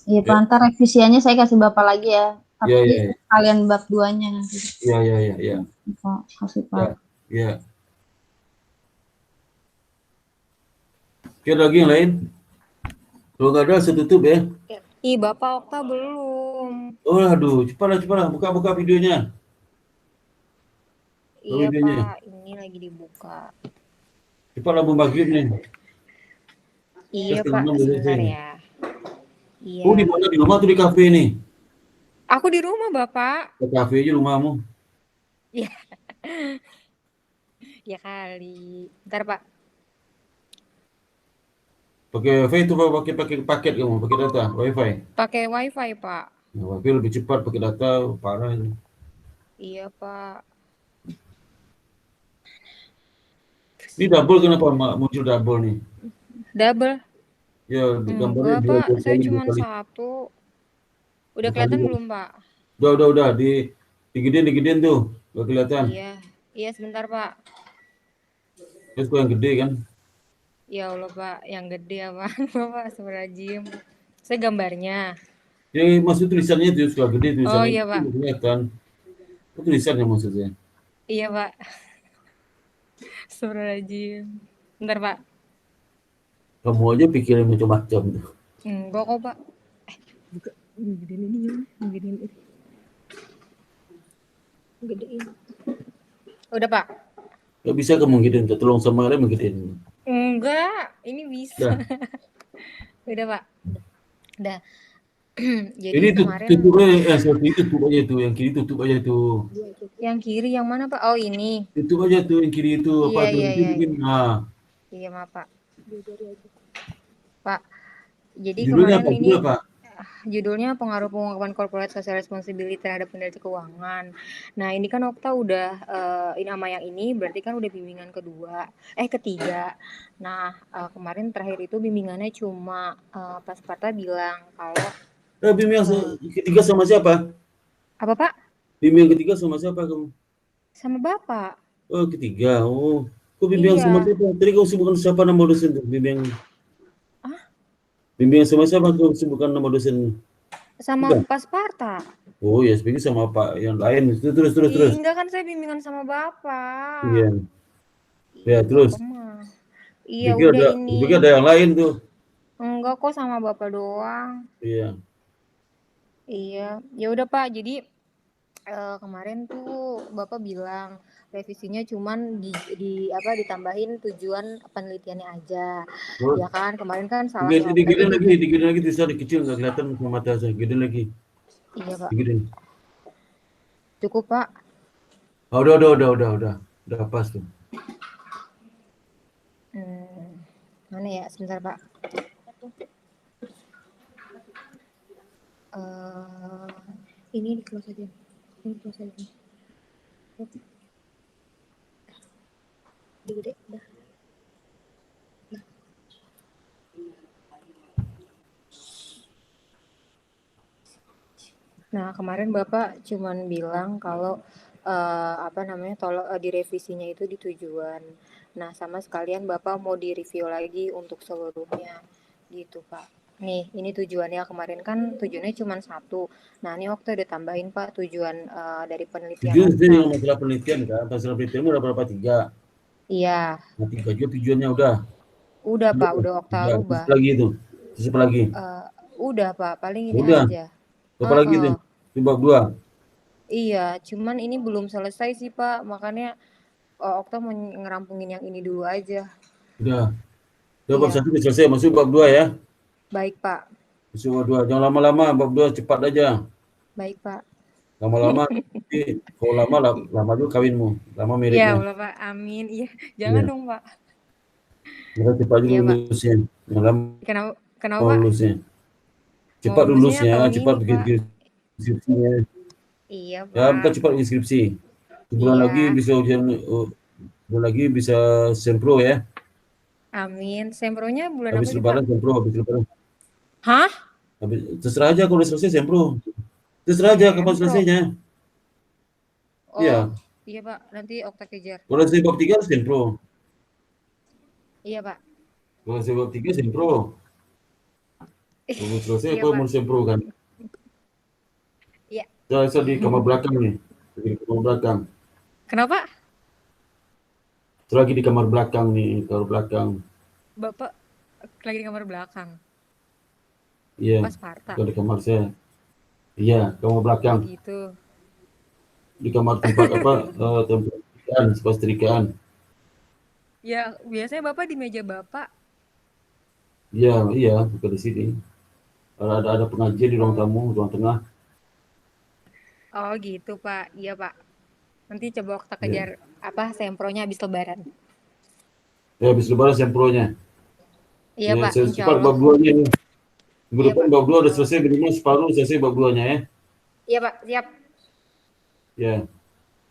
Iya, Pak. Ntar revisiannya saya kasih Bapak lagi ya. Tapi Ya. kalian bab 2-nya nanti. Ya. Pak, kasih, Pak. Ya. Oke, ada lagi yang lain? Kalau nggak ada, saya tutup ya. Ih, Bapak Okta belum. Oh, aduh, cepatlah. Buka videonya. Iya, videonya. Pak. Ini lagi dibuka. Cepatlah maghrib nih. Iya, Terus Pak. kenapa Sebentar ini? ya. Iya. Oh, di mana? Di rumah atau di kafe nih? Aku di rumah, Bapak. Ke kafe aja rumahmu. Iya. Ya kali. Bentar, Pak. Pakai wifi itu pakai paket kamu, pakai data wifi. Pakai wifi, Pak. Nah, wifi lebih cepat pakai data, parah itu. Iya, Pak. Ini double kenapa muncul double nih? Double? Ya, di gambarnya Enggak, Pak. Saya cuma satu. Udah kelihatan belum, Pak? Udah. Digedein tuh. Udah kelihatan. Iya, sebentar, Pak. Terus kok yang gede kan? Ya Allah, Pak. Yang gede apa? Bapak, astagfirullahaladzim. Saya gambarnya. Ya, maksud tulisannya itu suka gede tulisannya. Oh, iya, Pak. Kelihatan. Itu tulisannya maksudnya. Iya, Pak. Astagfirullahaladzim. Bentar, Pak. Kamu aja pikirin macam-macam tuh. Enggak kok, Pak. Buka. Gedein ini gimana? Gedein ini. Gedein. Udah, Pak. Gak bisa kamu gedein, tolong sama lain menggedein. Enggak, ini bisa. Udah, Pak. Udah. Jadi ini kemarin tutup aja itu, yang kiri tutup aja itu. Yang kiri yang mana, Pak? Oh, ini. Tutup aja tuh yang kiri itu. Iya. Nah. Iya, maaf, Pak. Pak, jadi Judulnya kemarin apa? ini Apa? judulnya pengaruh pengungkapan corporate social responsibility terhadap kendali keuangan. Nah, ini kan Okta udah ini sama yang ini berarti kan udah bimbingan ketiga. Nah, kemarin terakhir itu bimbingannya cuma Pak Sparta bilang kalau bimbingan ketiga sama siapa? Apa, Pak? Bimbingan ketiga sama siapa kamu? Sama Bapak. Oh, ketiga. Oh, kok bimbingan sama siapa? Tadi kamu sebutkan siapa nama dosen tuh? Bimbingan sama siapa kamu sebutkan nama dosen? Sama Pak Sparta. Oh ya, sebenarnya sama Pak yang lain. Terus. Enggak kan saya bimbingan sama Bapak. Iya. Ya, terus. Iya, udah ini. Juga ada yang lain tuh. Enggak kok, sama Bapak doang. Iya. Ya udah, Pak. Jadi kemarin tuh Bapak bilang revisinya cuman ditambahin tujuan penelitiannya aja. Ya kan, kemarin kan salah. Digedein lagi tulisan kecil nggak kelihatan ke mata saya. Gedein lagi. Iya, Pak. Digedein. Cukup, Pak. Oh, udah pas tuh. Mana ya? Sebentar, Pak. Ini di close aja. Ini close aja. Gede, udah. Nah, kemarin Bapak cuman bilang kalau tolong direvisinya itu di tujuan. Nah, sama sekalian Bapak mau direview lagi untuk seluruhnya, gitu Pak. Nih, ini tujuannya kemarin kan tujuannya cuma 1. Nah, ini Okta udah tambahin Pak tujuan dari penelitian Tujuan itu Okta. yang masalah penelitian kan, masalah penelitian udah berapa 3? Iya, Nah, 3 juga tujuannya udah. udah Pak, udah Okta Tiga. Terus rubah. apa lagi itu? Terus apa lagi? Udah Pak, paling ini Udah. aja. Apa lagi itu? Bab 2. Iya, cuman ini belum selesai sih Pak, makanya Okta mau ngerampungin yang ini dulu aja. Udah. Bab Iya. 1 udah selesai, masuk bab 2 ya. Baik Pak, Masuk bab 2. Jangan lama-lama, bab 2 cepat aja. baik Pak. Lama-lama nanti kalau lama juga kawinmu. Lama Ya meritnya. Allah Pak, amin. Iya, jangan Iya. dong Pak. Kita cepat juga Iya, Pak. lulusnya. Jangan lama Kenapa Pak? lulusnya. Cepat Mau lulusnya lulusnya, tahun cepat ini, bikin Pak. skripsinya. Iya Ya, kita Pak. cepat bikin skripsi. Sebulan Iya. lagi bisa ujian, sebulan lagi bisa sempro ya. Amin. Sempronya bulan Habis apa sih lebaran Pak? sempro, habis lebaran. Hah? Terserah aja kalau udah selesai sempro. Terserah aja kapan Sempro. selesainya. Oh, Iya. Iya Pak, nanti Okta kejar. Kalau selesai bab 3 sempro. Iya Pak. Kalau selesai bab 3 sempro. Kalau selesai Iya, apa Pak. mau sempro kan? Iya. Saya di kamar belakang nih. Di kamar belakang. Kenapa? Lagi di kamar belakang nih, kamar belakang. Bapak lagi di kamar belakang. Iya. Pas Sparta. Bukan di kamar saya. Iya, kamar belakang. Oh, gitu. Di kamar tempat apa? Tempat setrikaan. Ya, biasanya Bapak di meja Bapak. Iya, bukan di sini. Ada pengajian di ruang tamu, ruang tengah. Oh, gitu Pak. Iya Pak. Nanti coba Okta kejar sempronya habis lebaran. Ya, habis lebaran sempronya. Iya Ya, Pak, insya cepat Allah. bab 2-nya nih. Minggu Iya, depan Pak. bab 2 udah selesai, minimal separuh selesai bab 2-nya ya. Iya Pak, siap. Ya.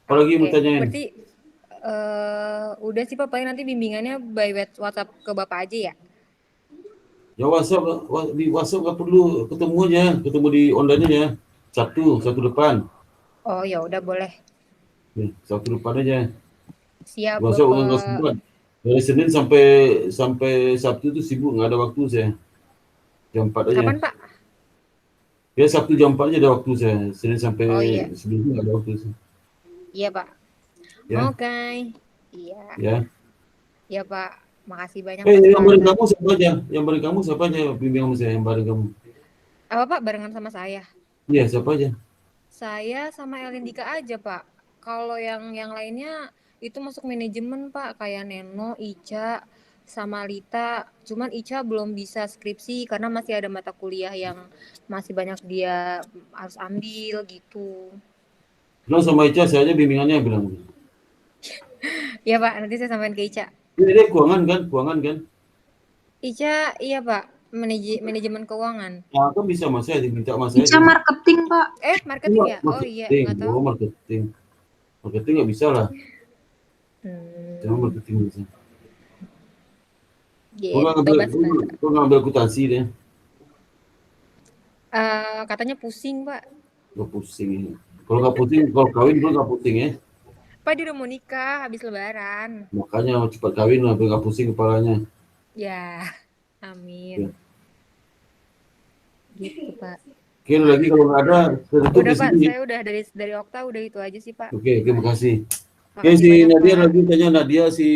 Apalagi mau tanyain? Berarti udah sih Pak, paling nanti bimbingannya by WhatsApp ke Bapak aja ya? Ya di WhatsApp nggak perlu ketemu aja, ketemu di online aja. Satu depan. Oh ya udah boleh. Nih, satu depan aja. Siap WhatsApp Bapak. nggak sempat. Dari Senin sampai Sabtu itu sibuk, nggak ada waktu saya. Jam 4 aja. Kapan Pak? Ya Sabtu jam 4 aja ada waktu saya. Senin sampai sebelumnya nggak ada waktu saya. Iya Pak. Ya. Oke. Iya. Ya. Iya Pak. Makasih banyak. Yang bareng kamu siapa aja? Yang bareng kamu siapa aja? Bimbing kamu saya yang bareng kamu. Apa Pak? Barengan sama saya? Iya, siapa aja? Saya sama Elindika aja Pak. Kalau yang lainnya itu masuk manajemen Pak, kayak Neno, Ica, sama Lita. Cuman Ica belum bisa skripsi karena masih ada mata kuliah yang masih banyak dia harus ambil gitu. Bilang sama Ica, saya aja bimbingannya bilang. Iya Pak, nanti saya sampaikan ke Ica. Ini keuangan kan? Ica, iya Pak, manajemen keuangan. Nah, kan bisa mas saya diminta mas saya. Ica marketing Pak. Marketing ya? Oh iya, nggak tahu. Marketing. Marketing nggak bisa lah. Cuma marketing bisa. Kok ngambil akuntansi deh? Katanya pusing Pak. Nggak pusing. Kalau nggak pusing, kalau kawin dulu nggak pusing ya. Pak dia udah mau nikah habis lebaran. Makanya cepat kawin lah, biar nggak pusing kepalanya. Ya, amin. Ya. Gitu Pak. Oke, lagi kalau nggak ada, udah Pak, saya udah dari Okta udah itu aja sih Pak. Oke, terima kasih. Oke, si Nadia lagi tanya Nadia si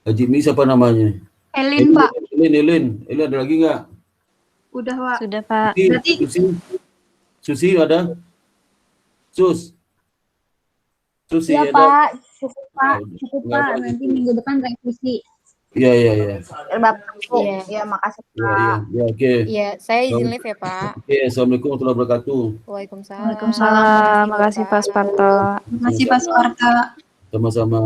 Haji Mi siapa namanya? Elin Pak. Elin ada lagi nggak? Udah Pak. Sudah Pak. Berarti Susi ada? Susi Iya ada? Pak, cukup Pak, nanti minggu depan revisi. Iya, iya, iya. Bapak Ibu. Iya. Ya, makasih Iya, iya. Pak. Ya, oke. Iya, saya izin live ya, Pak. Oke, assalamualaikum warahmatullahi wabarakatuh. Waalaikumsalam. Waalaikumsalam. Makasih Pak Sparta. Terima kasih Pak Sparta. Sama-sama.